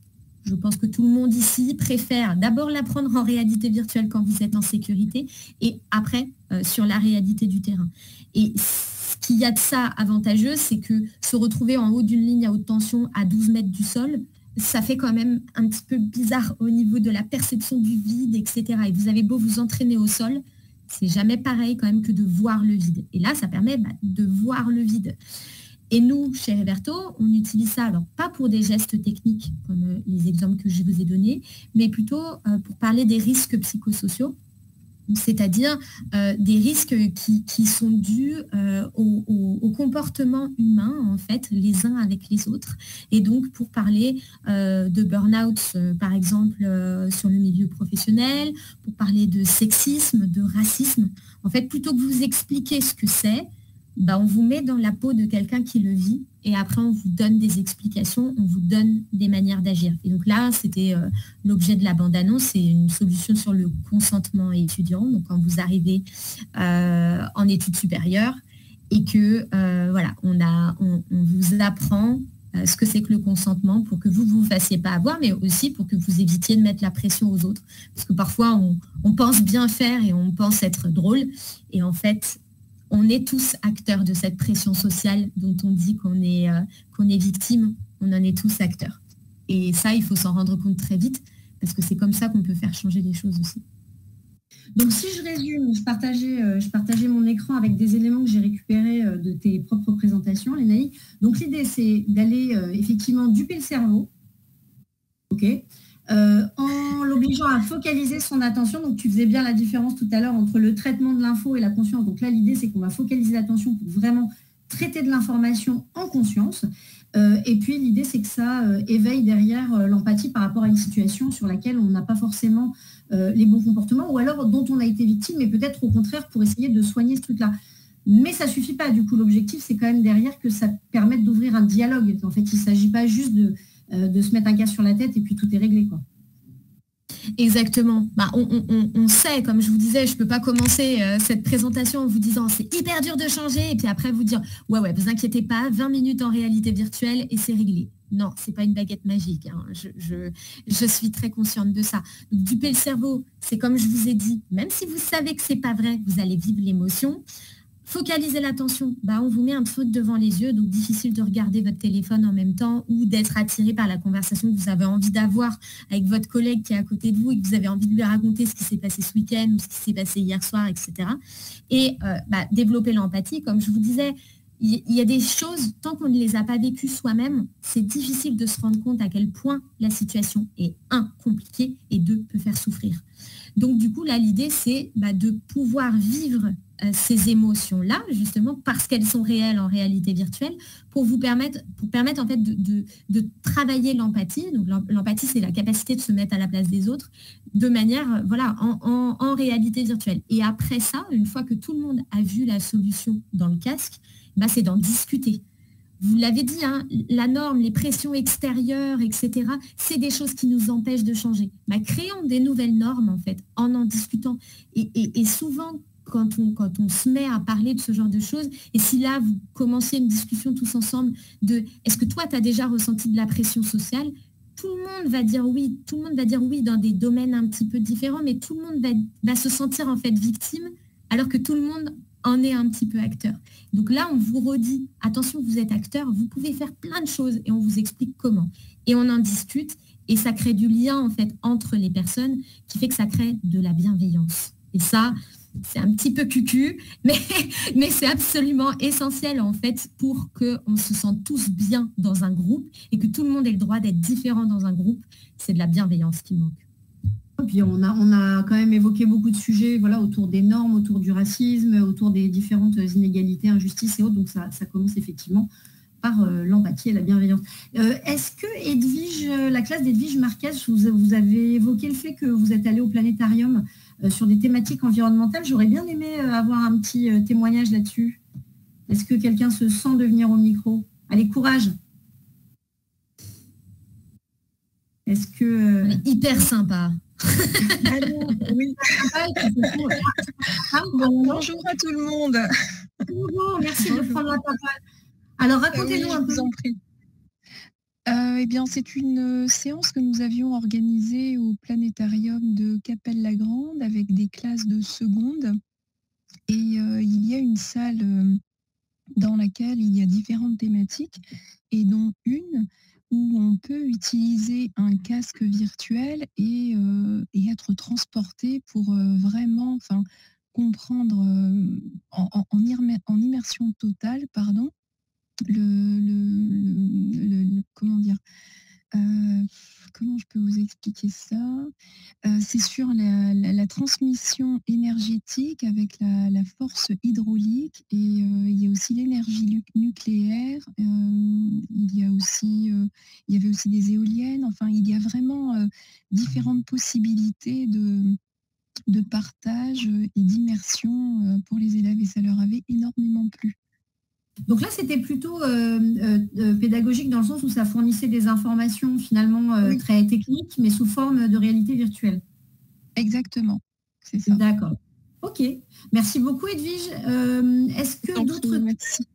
Je pense que tout le monde ici préfère d'abord l'apprendre en réalité virtuelle quand vous êtes en sécurité et après sur la réalité du terrain. Et ce qu'il y a de ça avantageux, c'est que se retrouver en haut d'une ligne à haute tension à 12 mètres du sol, ça fait quand même un petit peu bizarre au niveau de la perception du vide, etc. Et vous avez beau vous entraîner au sol, c'est jamais pareil quand même que de voir le vide. Et là, ça permet de voir le vide. Et nous, chez Reverto, on utilise ça, alors pas pour des gestes techniques, comme les exemples que je vous ai donnés, mais plutôt pour parler des risques psychosociaux, c'est-à-dire des risques qui sont dus au comportement humain, en fait, les uns avec les autres. Et donc, pour parler de burn-out, par exemple, sur le milieu professionnel, pour parler de sexisme, de racisme, en fait, plutôt que vous expliquer ce que c'est, on vous met dans la peau de quelqu'un qui le vit et après on vous donne des explications, on vous donne des manières d'agir. Et donc là, c'était l'objet de la bande-annonce, c'est une solution sur le consentement étudiant. Donc quand vous arrivez en études supérieures et que on vous apprend ce que c'est que le consentement pour que vous ne vous fassiez pas avoir, mais aussi pour que vous évitiez de mettre la pression aux autres. Parce que parfois, on pense bien faire et on pense être drôle. Et en fait, on est tous acteurs de cette pression sociale dont on dit qu'on est victime. On en est tous acteurs. Et ça, il faut s'en rendre compte très vite parce que c'est comme ça qu'on peut faire changer les choses aussi. Donc, si je résume, je partageais mon écran avec des éléments que j'ai récupérés de tes propres présentations, Lénaï. Donc, l'idée, c'est d'aller effectivement duper le cerveau, en l'obligeant à focaliser son attention. Donc, tu faisais bien la différence tout à l'heure entre le traitement de l'info et la conscience. Donc là, l'idée, c'est qu'on va focaliser l'attention pour vraiment traiter de l'information en conscience. Et puis, l'idée, c'est que ça éveille derrière l'empathie par rapport à une situation sur laquelle on n'a pas forcément les bons comportements ou alors dont on a été victime, mais peut-être au contraire pour essayer de soigner ce truc-là. Mais ça ne suffit pas. Du coup, l'objectif, c'est quand même derrière que ça permette d'ouvrir un dialogue. En fait, il ne s'agit pas juste de se mettre un casque sur la tête et puis tout est réglé, quoi. Exactement. On sait, comme je vous disais, je ne peux pas commencer cette présentation en vous disant c'est hyper dur de changer et puis après vous dire ouais, vous inquiétez pas, 20 minutes en réalité virtuelle et c'est réglé. Non, c'est pas une baguette magique. Hein. Je suis très consciente de ça. Donc, duper le cerveau, c'est comme je vous ai dit, même si vous savez que c'est pas vrai, vous allez vivre l'émotion. Focaliser l'attention, on vous met un truc devant les yeux, donc difficile de regarder votre téléphone en même temps ou d'être attiré par la conversation que vous avez envie d'avoir avec votre collègue qui est à côté de vous et que vous avez envie de lui raconter ce qui s'est passé ce week-end ou ce qui s'est passé hier soir, etc. Et développer l'empathie, comme je vous disais, il y a des choses, tant qu'on ne les a pas vécues soi-même, c'est difficile de se rendre compte à quel point la situation est, compliquée et peut faire souffrir. Donc du coup, là, l'idée, c'est de pouvoir vivre ces émotions-là, justement, parce qu'elles sont réelles en réalité virtuelle, pour permettre en fait de travailler l'empathie. Donc l'empathie, c'est la capacité de se mettre à la place des autres de manière, en réalité virtuelle. Et après ça, une fois que tout le monde a vu la solution dans le casque, c'est d'en discuter. Vous l'avez dit, la norme, les pressions extérieures, etc., c'est des choses qui nous empêchent de changer. Créons des nouvelles normes, en fait, en discutant. Et souvent, quand on se met à parler de ce genre de choses, et si là, vous commencez une discussion tous ensemble de « est-ce que toi, tu as déjà ressenti de la pression sociale ?» Tout le monde va dire oui dans des domaines un petit peu différents, mais tout le monde va se sentir en fait victime, alors que tout le monde en est un petit peu acteur. Donc là, on vous redit, attention, vous êtes acteur, vous pouvez faire plein de choses et on vous explique comment. Et on en discute et ça crée du lien en fait entre les personnes qui fait que ça crée de la bienveillance. Et ça, c'est un petit peu cucu, mais c'est absolument essentiel en fait pour qu'on se sente tous bien dans un groupe et que tout le monde ait le droit d'être différent dans un groupe. C'est de la bienveillance qui manque. Et puis on a quand même évoqué beaucoup de sujets autour des normes, autour du racisme, autour des différentes inégalités, injustices et autres. Donc ça commence effectivement par l'empathie et la bienveillance. Est-ce que Edwige, la classe d'Edwige Marquez, vous avez évoqué le fait que vous êtes allé au planétarium sur des thématiques environnementales? J'aurais bien aimé avoir un petit témoignage là-dessus. Est-ce que quelqu'un se sent de venir au micro? Allez, courage. Est-ce que... Hyper sympa. Oui. Bonjour à tout le monde. Bonjour, merci de prendre la parole. Alors, racontez-nous un peu. Eh bien, c'est une séance que nous avions organisée au planétarium de Cappelle-la-Grande avec des classes de seconde. Et il y a une salle dans laquelle il y a différentes thématiques et dont une où on peut utiliser un casque virtuel et être transporté pour vraiment comprendre en immersion totale, comment dire, comment je peux vous expliquer ça? C'est sur la transmission énergétique avec la force hydraulique et il y a aussi l'énergie nucléaire, il y avait aussi des éoliennes, enfin il y a vraiment différentes possibilités de partage et d'immersion pour les élèves et ça leur avait énormément plu. Donc là, c'était plutôt pédagogique dans le sens où ça fournissait des informations finalement très techniques, mais sous forme de réalité virtuelle. Exactement, c'est ça. D'accord. Ok. Merci beaucoup, Edwige. Est-ce que d'autres... Merci.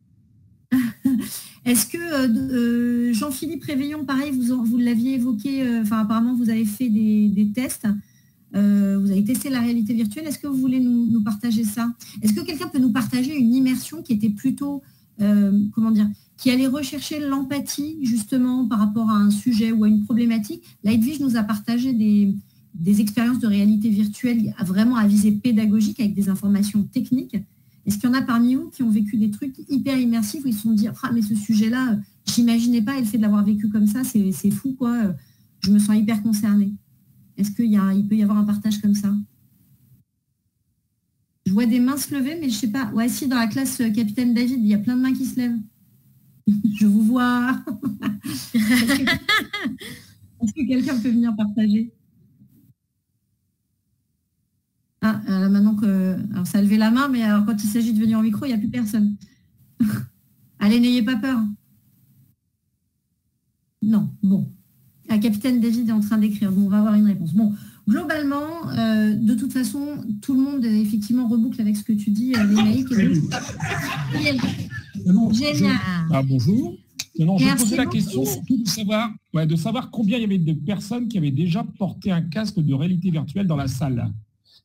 Est-ce que Jean-Philippe Réveillon, pareil, vous l'aviez évoqué, apparemment vous avez fait des tests, vous avez testé la réalité virtuelle. Est-ce que vous voulez nous partager ça? Est-ce que quelqu'un peut nous partager une immersion qui était plutôt... qui allait rechercher l'empathie justement par rapport à un sujet ou à une problématique? Là, Edwige nous a partagé des expériences de réalité virtuelle vraiment à visée pédagogique avec des informations techniques. Est-ce qu'il y en a parmi vous qui ont vécu des trucs hyper immersifs où ils se sont dit « Ah, mais ce sujet-là, j'imaginais pas, et le fait de l'avoir vécu comme ça, c'est fou, quoi. Je me sens hyper concernée. » Est-ce qu'il peut y avoir un partage comme ça? Je vois des mains se lever, mais je ne sais pas. Ouais, si, dans la classe Capitaine David, il y a plein de mains qui se lèvent. Je vous vois. Est-ce que quelqu'un peut venir partager? Ah, maintenant que... Alors, ça a levé la main, mais alors, quand il s'agit de venir au micro, il n'y a plus personne. Allez, n'ayez pas peur. Non, bon. Ah, Capitaine David est en train d'écrire, donc on va avoir une réponse. Bon, globalement, de toute façon, tout le monde effectivement reboucle avec ce que tu dis, Lénaïque. Génial. Bonjour. Non, je posais la beaucoup. question surtout de savoir combien il y avait de personnes qui avaient déjà porté un casque de réalité virtuelle dans la salle.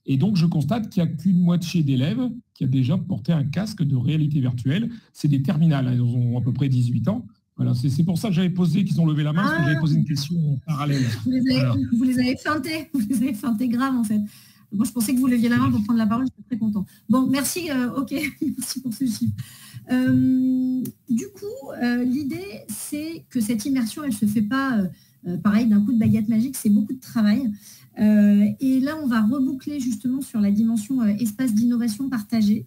Et donc, je constate qu'il n'y a qu'une moitié d'élèves qui a déjà porté un casque de réalité virtuelle. C'est des terminales, hein, ils ont à peu près 18 ans. Voilà, c'est pour ça que j'avais posé, qu'ils ont levé la main, parce que j'avais posé une question en parallèle. Vous les avez feintés grave en fait. Moi, je pensais que vous leviez la main pour prendre la parole, j'étais très content. Bon, merci, ok, merci pour ce chiffre. Du coup, l'idée, c'est que cette immersion, elle ne se fait pas, pareil, d'un coup de baguette magique, c'est beaucoup de travail. Et là, on va reboucler justement sur la dimension espace d'innovation partagée.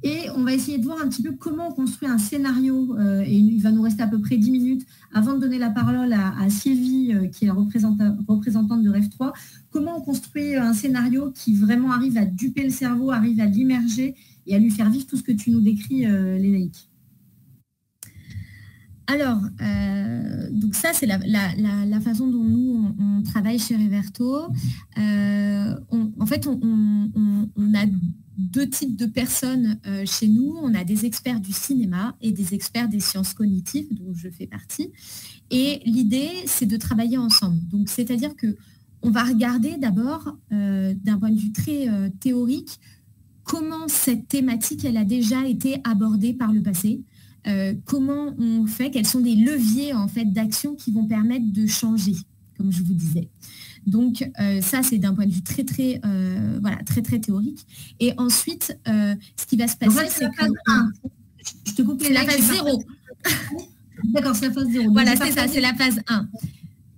Et on va essayer de voir un petit peu comment on construit un scénario, et il va nous rester à peu près 10 minutes avant de donner la parole à Sylvie, qui est la représentante de Rêve 3, comment on construit un scénario qui vraiment arrive à duper le cerveau, arrive à l'immerger et à lui faire vivre tout ce que tu nous décris, Lénaïque. Alors, donc ça, c'est la façon dont nous, on travaille chez Reverto. En fait, on a deux types de personnes chez nous. On a des experts du cinéma et des experts des sciences cognitives, dont je fais partie. Et l'idée, c'est de travailler ensemble. Donc, c'est-à-dire qu'on va regarder d'abord, d'un point de vue très théorique, comment cette thématique, elle a déjà été abordée par le passé, comment on fait, quels sont les leviers en fait d'action qui vont permettre de changer, comme je vous disais. Donc ça, c'est d'un point de vue très très théorique. Et ensuite, ce qui va se passer, c'est que je te coupe les la phase 0. D'accord, c'est la phase 0. Voilà, c'est ça, c'est la phase 1.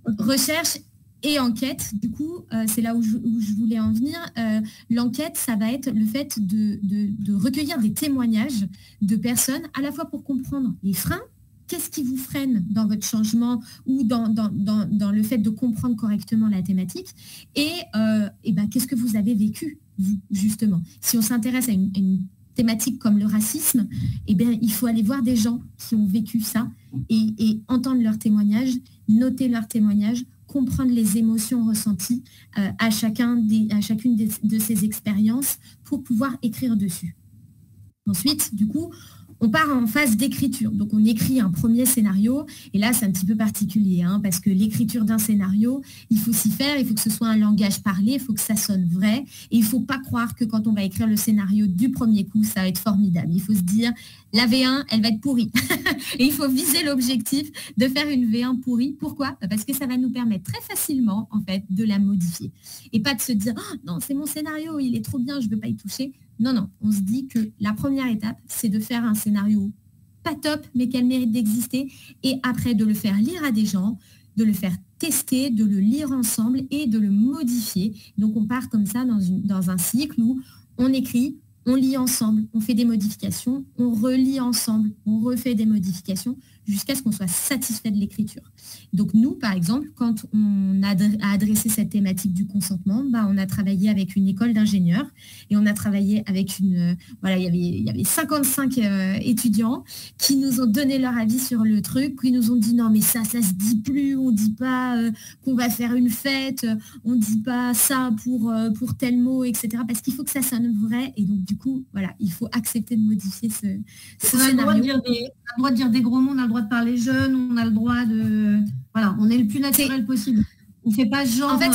Okay. Recherche et enquête, du coup, c'est là où je voulais en venir. L'enquête, ça va être le fait de recueillir des témoignages de personnes, à la fois pour comprendre les freins, qu'est-ce qui vous freine dans votre changement ou dans le fait de comprendre correctement la thématique, et qu'est-ce que vous avez vécu, vous, justement. Si on s'intéresse à une thématique comme le racisme, il faut aller voir des gens qui ont vécu ça et entendre leurs témoignages, noter leurs témoignages, comprendre les émotions ressenties à chacune de ces expériences pour pouvoir écrire dessus. Ensuite, du coup, on part en phase d'écriture. Donc, on écrit un premier scénario. Et là, c'est un petit peu particulier, hein, parce que l'écriture d'un scénario, il faut s'y faire. Il faut que ce soit un langage parlé. Il faut que ça sonne vrai. Et il ne faut pas croire que quand on va écrire le scénario du premier coup, ça va être formidable. Il faut se dire, la V1, elle va être pourrie. Et il faut viser l'objectif de faire une V1 pourrie. Pourquoi ? Parce que ça va nous permettre très facilement, en fait, de la modifier. Et pas de se dire, oh, non, c'est mon scénario, il est trop bien, je ne veux pas y toucher. Non, on se dit que la première étape, c'est de faire un scénario pas top, mais qu'elle mérite d'exister, et après de le faire lire à des gens, de le faire tester, de le lire ensemble et de le modifier. Donc on part comme ça dans un cycle où on écrit, on lit ensemble, on fait des modifications, on relit ensemble, on refait des modifications jusqu'à ce qu'on soit satisfait de l'écriture. Donc nous, par exemple, quand on a adressé cette thématique du consentement, on a travaillé avec une école d'ingénieurs et on a travaillé avec il y avait 55 étudiants qui nous ont donné leur avis sur le truc, qui nous ont dit non mais ça se dit plus, on dit pas qu'on va faire une fête, on dit pas ça pour tel mot, etc. Parce qu'il faut que ça sonne vrai, et donc du coup, voilà, il faut accepter de modifier ce scénario. On a le droit de dire des gros mots, on a le droit de parler jeune, on a le droit de... Voilà, on est le plus naturel possible. On ne fait pas genre... En fait,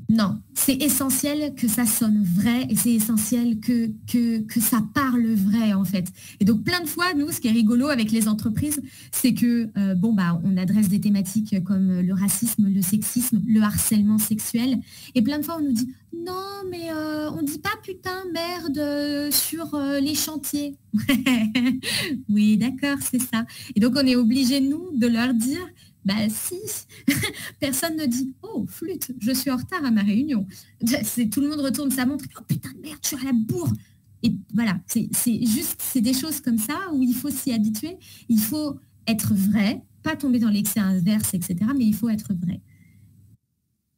non, c'est essentiel que ça sonne vrai, et c'est essentiel que ça parle vrai, en fait. Et donc, plein de fois, nous, ce qui est rigolo avec les entreprises, c'est que, on adresse des thématiques comme le racisme, le sexisme, le harcèlement sexuel. Et plein de fois, on nous dit, non, mais on ne dit pas putain, merde sur les chantiers. Oui, d'accord, c'est ça. Et donc, on est obligé, nous, de leur dire, si, personne ne dit « Oh, flûte, je suis en retard à ma réunion ». Tout le monde retourne sa montre, « Oh putain de merde, je suis à la bourre ». Et voilà, c'est des choses comme ça où il faut s'y habituer. Il faut être vrai, pas tomber dans l'excès inverse, etc. Mais il faut être vrai.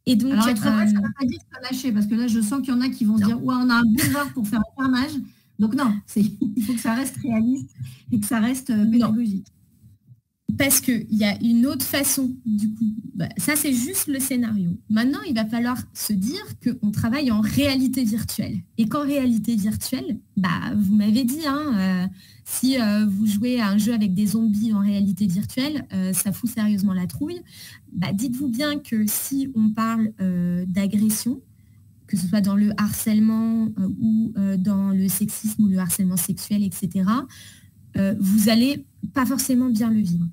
Et donc, alors, être vrai, ça ne veut pas dire se lâcher, parce que là, je sens qu'il y en a qui vont dire « Ouais, on a un boulevard pour faire un fermage ». Donc non, il faut que ça reste réaliste et que ça reste pédagogique. Parce qu'il y a une autre façon, du coup. Ça, c'est juste le scénario. Maintenant, il va falloir se dire qu'on travaille en réalité virtuelle. Et qu'en réalité virtuelle, vous m'avez dit, si vous jouez à un jeu avec des zombies en réalité virtuelle, ça fout sérieusement la trouille. Dites-vous bien que si on parle d'agression, que ce soit dans le harcèlement ou dans le sexisme ou le harcèlement sexuel, etc., vous n'allez pas forcément bien le vivre.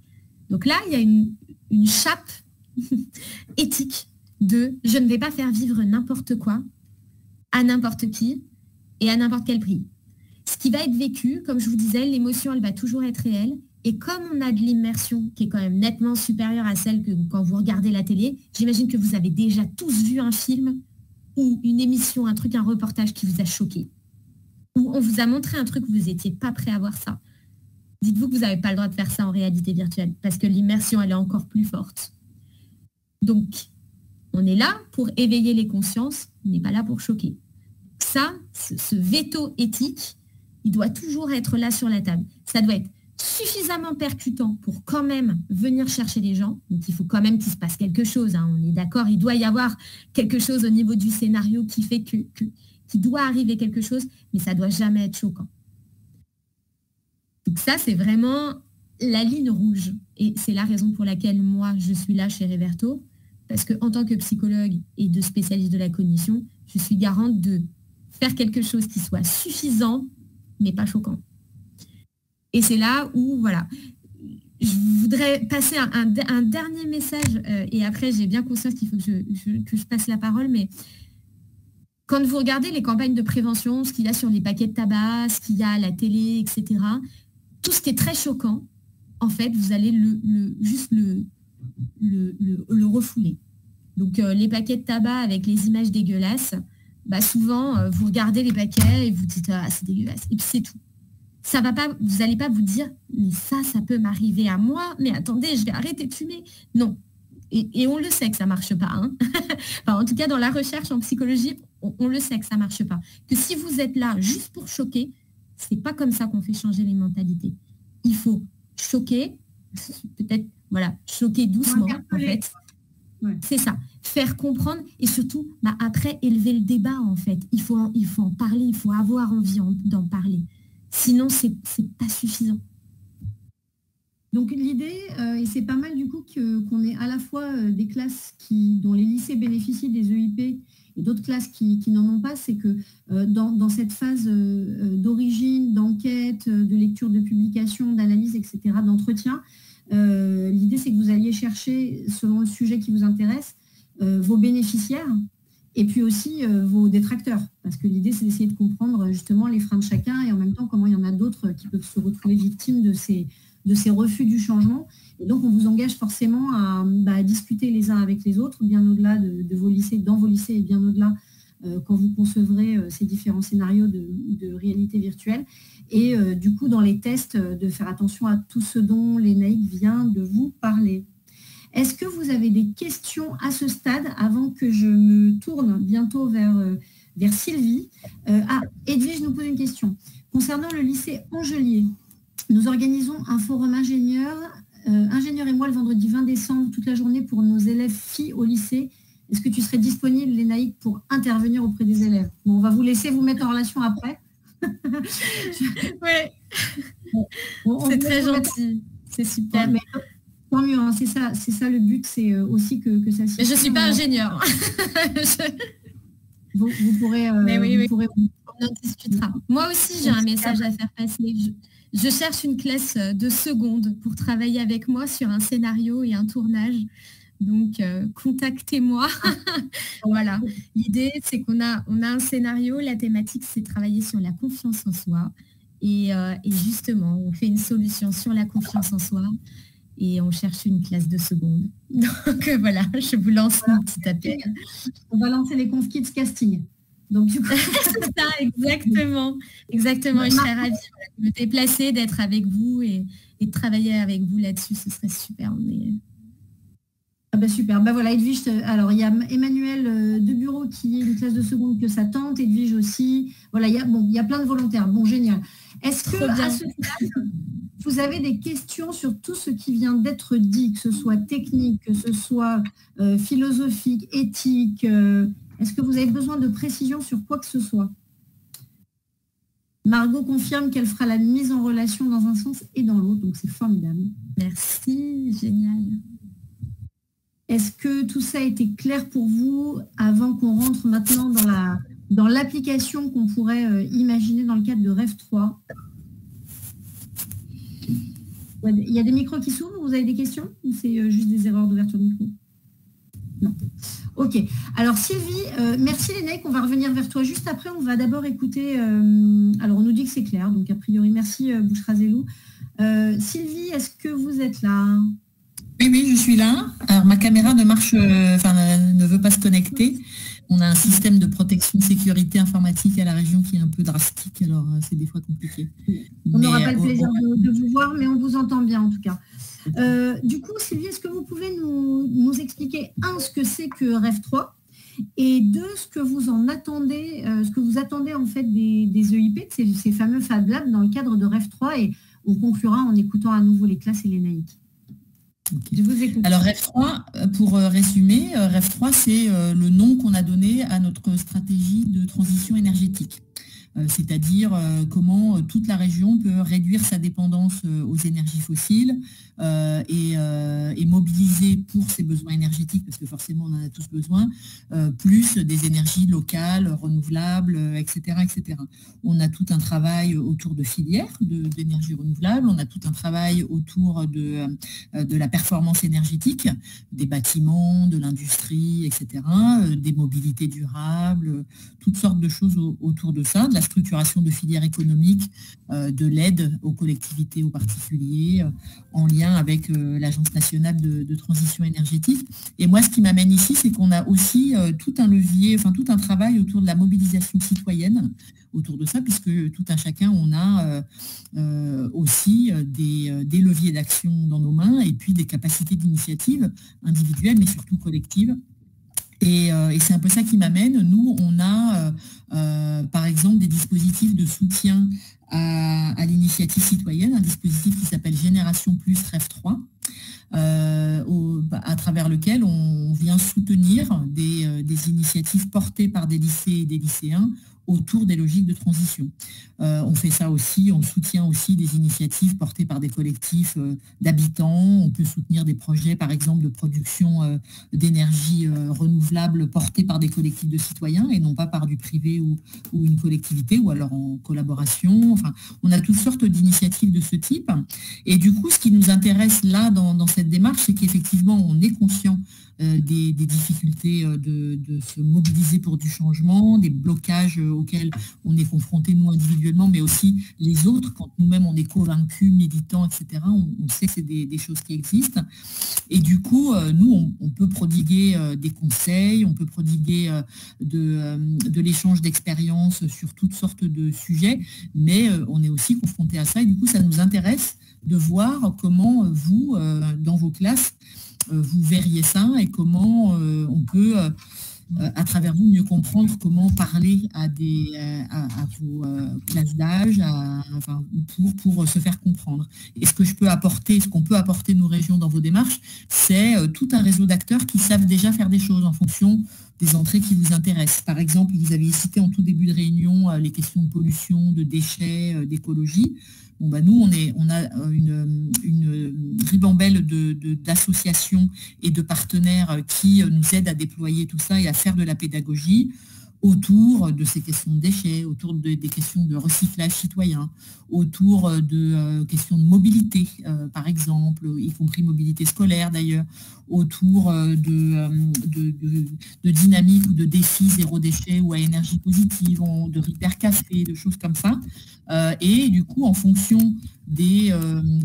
Donc là, il y a une chape éthique de « je ne vais pas faire vivre n'importe quoi à n'importe qui et à n'importe quel prix ». Ce qui va être vécu, comme je vous disais, l'émotion, elle va toujours être réelle. Et comme on a de l'immersion qui est quand même nettement supérieure à celle que quand vous regardez la télé, j'imagine que vous avez déjà tous vu un film ou une émission, un truc, un reportage qui vous a choqué. Ou on vous a montré un truc où vous n'étiez pas prêt à voir ça. Dites-vous que vous n'avez pas le droit de faire ça en réalité virtuelle parce que l'immersion, elle est encore plus forte. Donc, on est là pour éveiller les consciences, on n'est pas là pour choquer. Ça, ce veto éthique, il doit toujours être là sur la table. Ça doit être suffisamment percutant pour quand même venir chercher les gens. Donc, il faut quand même qu'il se passe quelque chose. On est d'accord, il doit y avoir quelque chose au niveau du scénario qui fait qu'il doit arriver quelque chose, mais ça ne doit jamais être choquant. Donc ça, c'est vraiment la ligne rouge. Et c'est la raison pour laquelle moi, je suis là chez Reverto, parce qu'en tant que psychologue et de spécialiste de la cognition, je suis garante de faire quelque chose qui soit suffisant, mais pas choquant. Et c'est là où, voilà, je voudrais passer un dernier message, et après j'ai bien conscience qu'il faut que je passe la parole, mais quand vous regardez les campagnes de prévention, ce qu'il y a sur les paquets de tabac, ce qu'il y a à la télé, etc., tout ce qui est très choquant, en fait, vous allez juste le refouler. Donc les paquets de tabac avec les images dégueulasses, bah, souvent vous regardez les paquets et vous dites ah c'est dégueulasse, et puis c'est tout. Ça va pas, vous n'allez pas vous dire mais ça peut m'arriver à moi, mais attendez, je vais arrêter de fumer. Non. Et on le sait que ça ne marche pas. Hein. Enfin, en tout cas, dans la recherche en psychologie, on le sait que ça ne marche pas. Que si vous êtes là juste pour choquer, ce n'est pas comme ça qu'on fait changer les mentalités. Il faut choquer, peut-être, voilà, choquer doucement, en fait. Ouais. C'est ça. Faire comprendre et surtout, bah, après, élever le débat, en fait. Il faut en parler, il faut avoir envie d'en parler. Sinon, c'est pas suffisant. Donc l'idée, et c'est pas mal du coup qu'on ait à la fois des classes dont les lycées bénéficient des EIP et d'autres classes qui n'en ont pas, c'est que dans cette phase d'origine, d'enquête, de lecture de publication, d'analyse, etc., d'entretien, l'idée c'est que vous alliez chercher, selon le sujet qui vous intéresse, vos bénéficiaires et puis aussi vos détracteurs. Parce que l'idée c'est d'essayer de comprendre justement les freins de chacun et en même temps comment il y en a d'autres qui peuvent se retrouver victimes de ces refus du changement. Et donc, on vous engage forcément à discuter les uns avec les autres, bien au-delà de vos lycées, dans vos lycées et bien au-delà quand vous concevrez ces différents scénarios de réalité virtuelle. Et du coup, dans les tests, de faire attention à tout ce dont l'ENAIC vient de vous parler. Est-ce que vous avez des questions à ce stade avant que je me tourne bientôt vers Sylvie? Edwige nous pose une question. Concernant le lycée Angelier, nous organisons un forum ingénieur et moi le vendredi 20 décembre, toute la journée pour nos élèves filles au lycée. Est-ce que tu serais disponible, Lénaïque, pour intervenir auprès des élèves? Bon, on va vous laisser vous mettre en relation après. Oui, c'est très gentil, c'est super. Mais, tant mieux, hein, c'est ça le but, c'est aussi que ça s'y... Mais je ne suis pas ingénieure. Vous pourrez... On en discutera. Moi aussi, j'ai un message à faire passer. Je cherche une classe de seconde pour travailler avec moi sur un scénario et un tournage. Donc, contactez-moi. Voilà. L'idée, c'est qu'on a un scénario. La thématique, c'est travailler sur la confiance en soi. Et justement, on fait une solution sur la confiance en soi et on cherche une classe de seconde. Donc, voilà, je vous lance un petit appel. On va lancer les Conf Kids casting. Donc, du coup... c'est ça, exactement. Exactement. Et je serais ravie de me déplacer, d'être avec vous et de travailler avec vous là-dessus. Ce serait super. Ah bah super. Bah voilà, Edwige, alors il y a Emmanuel de Bureau qui est une classe de seconde que sa tante, Edwige aussi. Voilà, il y a plein de volontaires. Bon, génial. Est-ce que à ce stade, vous avez des questions sur tout ce qui vient d'être dit, que ce soit technique, que ce soit philosophique, éthique est-ce que vous avez besoin de précision sur quoi que ce soit? Margot confirme qu'elle fera la mise en relation dans un sens et dans l'autre, donc c'est formidable. Merci, génial. Est-ce que tout ça a été clair pour vous avant qu'on rentre maintenant dans l'application qu'on pourrait imaginer dans le cadre de Rêve 3? Il y a des micros qui s'ouvrent, vous avez des questions ou c'est juste des erreurs d'ouverture de micro? Non. Ok. Alors Sylvie, merci Lénaïque, on va revenir vers toi juste après. On va d'abord écouter, alors on nous dit que c'est clair, donc a priori merci Bouchra-Zelou. Sylvie, est-ce que vous êtes là? Oui, je suis là. Alors ma caméra ne veut pas se connecter. On a un système de protection de sécurité informatique à la région qui est un peu drastique, alors c'est des fois compliqué. On n'aura pas le plaisir de vous voir, mais on vous entend bien en tout cas. Du coup, Sylvie, est-ce que vous pouvez nous expliquer, ce que c'est que Rêve 3 et deux, ce que vous en attendez, ce que vous attendez en fait des EIP, de ces fameux Fab Labs dans le cadre de Rêve 3, et on conclura en écoutant à nouveau les classes et les naïcs. Okay. Je vous écoute. Alors Rêve 3, pour résumer, Rêve 3, c'est le nom qu'on a donné à notre stratégie de transition énergétique. c'est-à-dire comment toute la région peut réduire sa dépendance aux énergies fossiles et mobiliser pour ses besoins énergétiques, parce que forcément on en a tous besoin, plus des énergies locales, renouvelables, etc., etc. On a tout un travail autour de filières d'énergie renouvelable, on a tout un travail autour de la performance énergétique, des bâtiments, de l'industrie, etc., des mobilités durables, toutes sortes de choses autour de ça, de la structuration de filières économiques, de l'aide aux collectivités, aux particuliers, en lien avec l'Agence nationale de transition énergétique. Et moi, ce qui m'amène ici, c'est qu'on a aussi tout un levier, enfin tout un travail autour de la mobilisation citoyenne, autour de ça, puisque tout un chacun, on a aussi des leviers d'action dans nos mains et puis des capacités d'initiative individuelles, mais surtout collectives. Et c'est un peu ça qui m'amène. Nous, on a, par exemple, des dispositifs de soutien à l'initiative citoyenne, un dispositif qui s'appelle Génération Plus Rêve 3, à travers lequel on vient soutenir des initiatives portées par des lycées et des lycéens autour des logiques de transition. On fait ça aussi, on soutient aussi des initiatives portées par des collectifs d'habitants. On peut soutenir des projets, par exemple, de production d'énergie renouvelable portés par des collectifs de citoyens et non pas par du privé ou une collectivité, ou alors en collaboration. Enfin, on a toutes sortes d'initiatives de ce type. Et du coup, ce qui nous intéresse là dans cette démarche, c'est qu'effectivement, on est conscient des difficultés de se mobiliser pour du changement, des blocages auxquels on est confronté nous individuellement, mais aussi les autres, quand nous-mêmes on est convaincus, militants, etc. On sait que c'est des choses qui existent. Et du coup, nous, on peut prodiguer des conseils, on peut prodiguer de l'échange d'expériences sur toutes sortes de sujets, mais on est aussi confronté à ça. Et du coup, ça nous intéresse de voir comment vous, dans vos classes, vous verriez ça et comment on peut, à travers vous, mieux comprendre comment parler à vos classes d'âge, pour se faire comprendre. Et ce qu'on peut apporter nos régions dans vos démarches, c'est tout un réseau d'acteurs qui savent déjà faire des choses en fonction des entrées qui vous intéressent. Par exemple, vous aviez cité en tout début de réunion les questions de pollution, de déchets, d'écologie. Bon, bah, nous, on a une ribambelle d'associations et de partenaires qui nous aident à déployer tout ça et à faire de la pédagogie autour de ces questions de déchets, autour des questions de recyclage citoyen, autour de questions de mobilité, par exemple, y compris mobilité scolaire d'ailleurs, autour de dynamique ou de défis zéro déchet ou à énergie positive, de hypercafé, de choses comme ça. Et du coup, en fonction des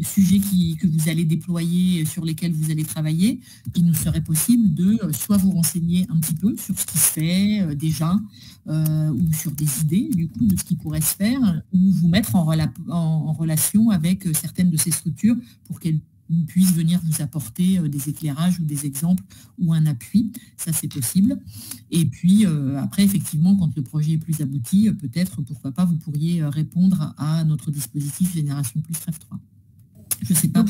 sujets que vous allez déployer, sur lesquels vous allez travailler, il nous serait possible de soit vous renseigner un petit peu sur ce qui se fait déjà, ou sur des idées du coup de ce qui pourrait se faire, ou vous mettre en relation avec certaines de ces structures pour qu'elles puissent venir vous apporter des éclairages ou des exemples ou un appui. Ça, c'est possible. Et puis, après, effectivement, quand le projet est plus abouti, peut-être, pourquoi pas, vous pourriez répondre à notre dispositif Génération Plus Rêve 3. Je ne sais pas.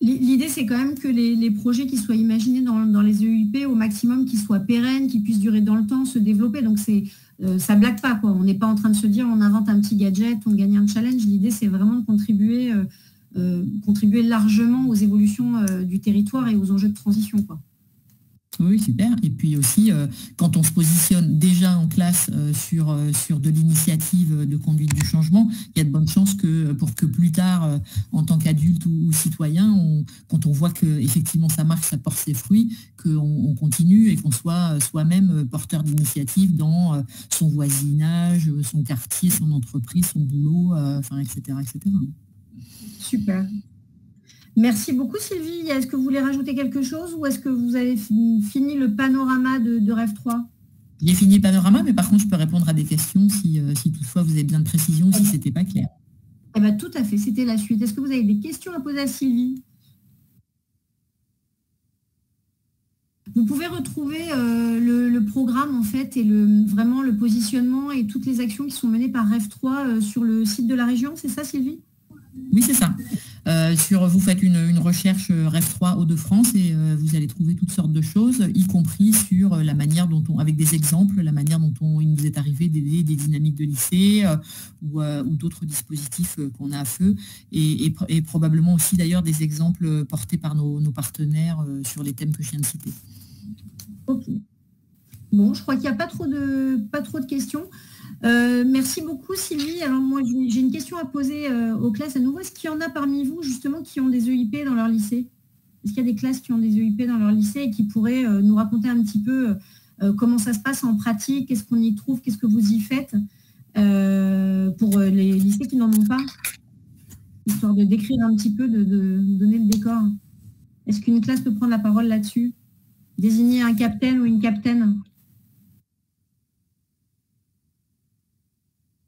L'idée, c'est quand même que les projets qui soient imaginés dans les EUP, au maximum, qu'ils soient pérennes, qu'ils puissent durer dans le temps, se développer. Donc, ça blague pas, quoi. On n'est pas en train de se dire on invente un petit gadget, on gagne un challenge. L'idée, c'est vraiment de contribuer largement aux évolutions du territoire et aux enjeux de transition, quoi. Oui, super. Et puis aussi, quand on se positionne déjà en classe sur de l'initiative de conduite du changement, il y a de bonnes chances pour que plus tard, en tant qu'adulte ou citoyen, quand on voit que effectivement ça marche, ça porte ses fruits, qu'on continue et qu'on soit soi-même porteur d'initiative dans son voisinage, son quartier, son entreprise, son boulot, etc., etc. Super. Merci beaucoup Sylvie. Est-ce que vous voulez rajouter quelque chose ou est-ce que vous avez fini le panorama de Rêve 3 ? J'ai fini le panorama, mais par contre, je peux répondre à des questions si toutefois vous avez besoin de précision ou si ce n'était pas clair. Eh bien, tout à fait, c'était la suite. Est-ce que vous avez des questions à poser à Sylvie ? Vous pouvez retrouver le programme en fait et vraiment le positionnement et toutes les actions qui sont menées par Rêve 3 sur le site de la région, c'est ça Sylvie ? Oui, c'est ça. Vous faites une recherche REF3 Hauts-de-France et vous allez trouver toutes sortes de choses, y compris sur la manière dont avec des exemples, la manière dont il nous est arrivé d'aider des dynamiques de lycée ou d'autres dispositifs qu'on a à feu, et probablement aussi d'ailleurs des exemples portés par nos partenaires sur les thèmes que je viens de citer. Ok. Bon, je crois qu'il n'y a pas trop de questions. Merci beaucoup Sylvie. Alors moi j'ai une question à poser aux classes à nouveau. Est-ce qu'il y en a parmi vous justement qui ont des EIP dans leur lycée? Est-ce qu'il y a des classes qui ont des EIP dans leur lycée et qui pourraient nous raconter un petit peu comment ça se passe en pratique, qu'est-ce qu'on y trouve, qu'est-ce que vous y faites pour les lycées qui n'en ont pas, histoire de décrire un petit peu, de donner le décor. Est-ce qu'une classe peut prendre la parole là-dessus? Désigner un capitaine ou une capitaine?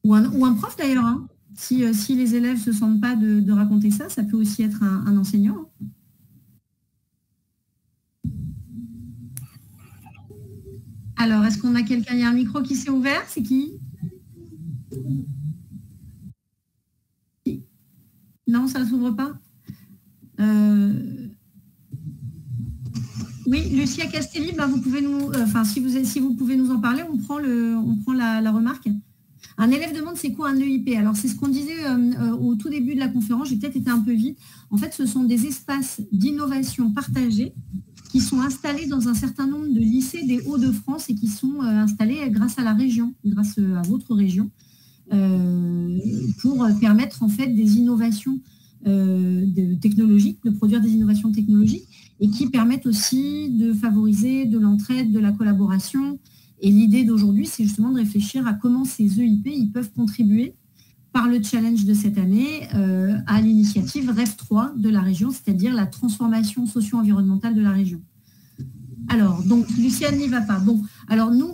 Ou un prof d'ailleurs, hein. Si les élèves ne se sentent pas de raconter ça, ça peut aussi être un enseignant. Alors, est-ce qu'on a quelqu'un? Il y a un micro qui s'est ouvert, c'est qui? Non, ça ne s'ouvre pas. Oui, Lucia Castelli, ben vous pouvez nous, si vous pouvez nous en parler, on prend la remarque. Un élève demande c'est quoi un EIP. Alors c'est ce qu'on disait au tout début de la conférence, j'ai peut-être été un peu vite. En fait, ce sont des espaces d'innovation partagés qui sont installés dans un certain nombre de lycées des Hauts-de-France et qui sont installés grâce à la région, grâce à votre région, pour permettre en fait des innovations technologiques, de produire des innovations technologiques et qui permettent aussi de favoriser de l'entraide, de la collaboration. Et l'idée d'aujourd'hui, c'est justement de réfléchir à comment ces EIP ils peuvent contribuer par le challenge de cette année à l'initiative REF3 de la région, c'est-à-dire la transformation socio-environnementale de la région. Alors, donc, Luciane n'y va pas. Bon, alors nous,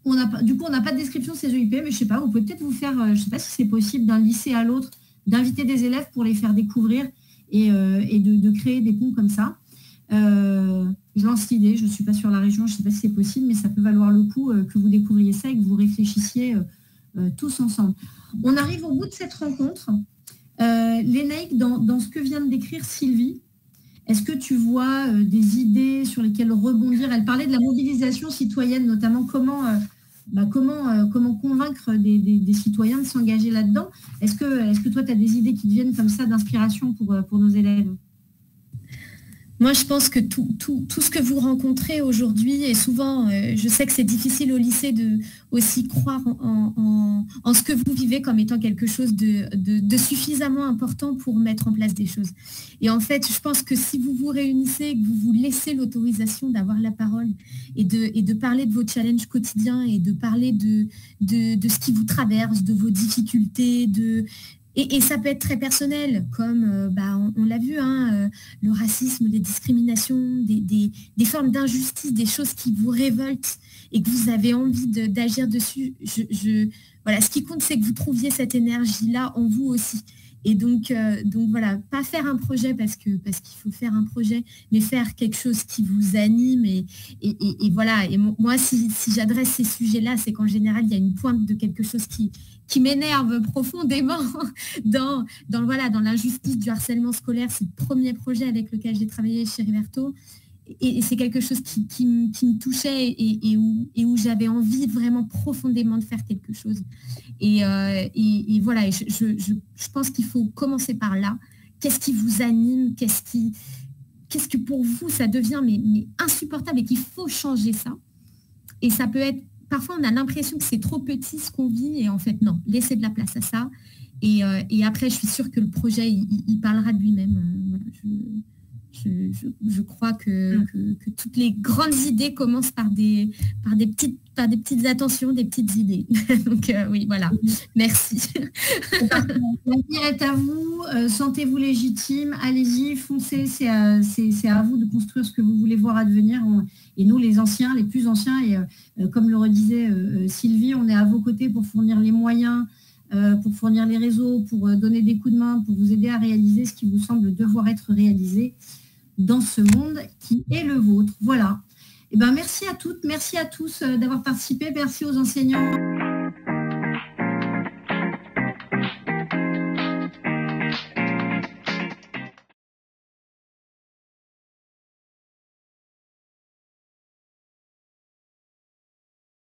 on n'a pas de description de ces EIP, mais je ne sais pas, vous pouvez peut-être vous faire, je ne sais pas si c'est possible d'un lycée à l'autre, d'inviter des élèves pour les faire découvrir et de créer des ponts comme ça. Je lance l'idée, je ne suis pas sur la région, je ne sais pas si c'est possible, mais ça peut valoir le coup que vous découvriez ça et que vous réfléchissiez tous ensemble. On arrive au bout de cette rencontre. Lénaïque, dans ce que vient de décrire Sylvie, est-ce que tu vois des idées sur lesquelles rebondir? Elle parlait de la mobilisation citoyenne, notamment comment convaincre des citoyens de s'engager là-dedans. Est-ce que toi, tu as des idées qui te viennent comme ça d'inspiration pour nos élèves? Moi, je pense que tout ce que vous rencontrez aujourd'hui, et souvent, je sais que c'est difficile au lycée de aussi croire en ce que vous vivez comme étant quelque chose de suffisamment important pour mettre en place des choses. Et en fait, je pense que si vous vous réunissez, que vous vous laissez l'autorisation d'avoir la parole et de parler de vos challenges quotidiens et de parler de ce qui vous traverse, de vos difficultés, et ça peut être très personnel, comme on l'a vu, hein, le racisme, les discriminations, des formes d'injustice, des choses qui vous révoltent et que vous avez envie d'agir dessus. Voilà, ce qui compte, c'est que vous trouviez cette énergie-là en vous aussi. Et donc voilà, pas faire un projet parce qu'il faut faire un projet, mais faire quelque chose qui vous anime. Et voilà, et moi, si j'adresse ces sujets-là, c'est qu'en général, il y a une pointe de quelque chose qui m'énerve profondément dans l'injustice du harcèlement scolaire. C'est le premier projet avec lequel j'ai travaillé chez Riverto. Et c'est quelque chose qui me touchait et où j'avais envie vraiment profondément de faire quelque chose. Et voilà, je pense qu'il faut commencer par là. Qu'est-ce qui vous anime? Qu'est-ce que pour vous, ça devient mais insupportable et qu'il faut changer ça? Et ça peut être, parfois on a l'impression que c'est trop petit ce qu'on vit et en fait non, laissez de la place à ça. Et après, je suis sûre que le projet, il parlera de lui-même. Voilà, je crois que toutes les grandes idées commencent par des petites attentions, des petites idées. Donc oui, voilà. Merci. L'avenir est à vous. Sentez-vous légitime. Allez-y, foncez. C'est à vous de construire ce que vous voulez voir advenir. Et nous, les anciens, les plus anciens, et comme le redisait Sylvie, on est à vos côtés pour fournir les moyens, pour fournir les réseaux, pour donner des coups de main, pour vous aider à réaliser ce qui vous semble devoir être réalisé dans ce monde qui est le vôtre. Voilà. Eh ben, merci à toutes, merci à tous d'avoir participé, merci aux enseignants.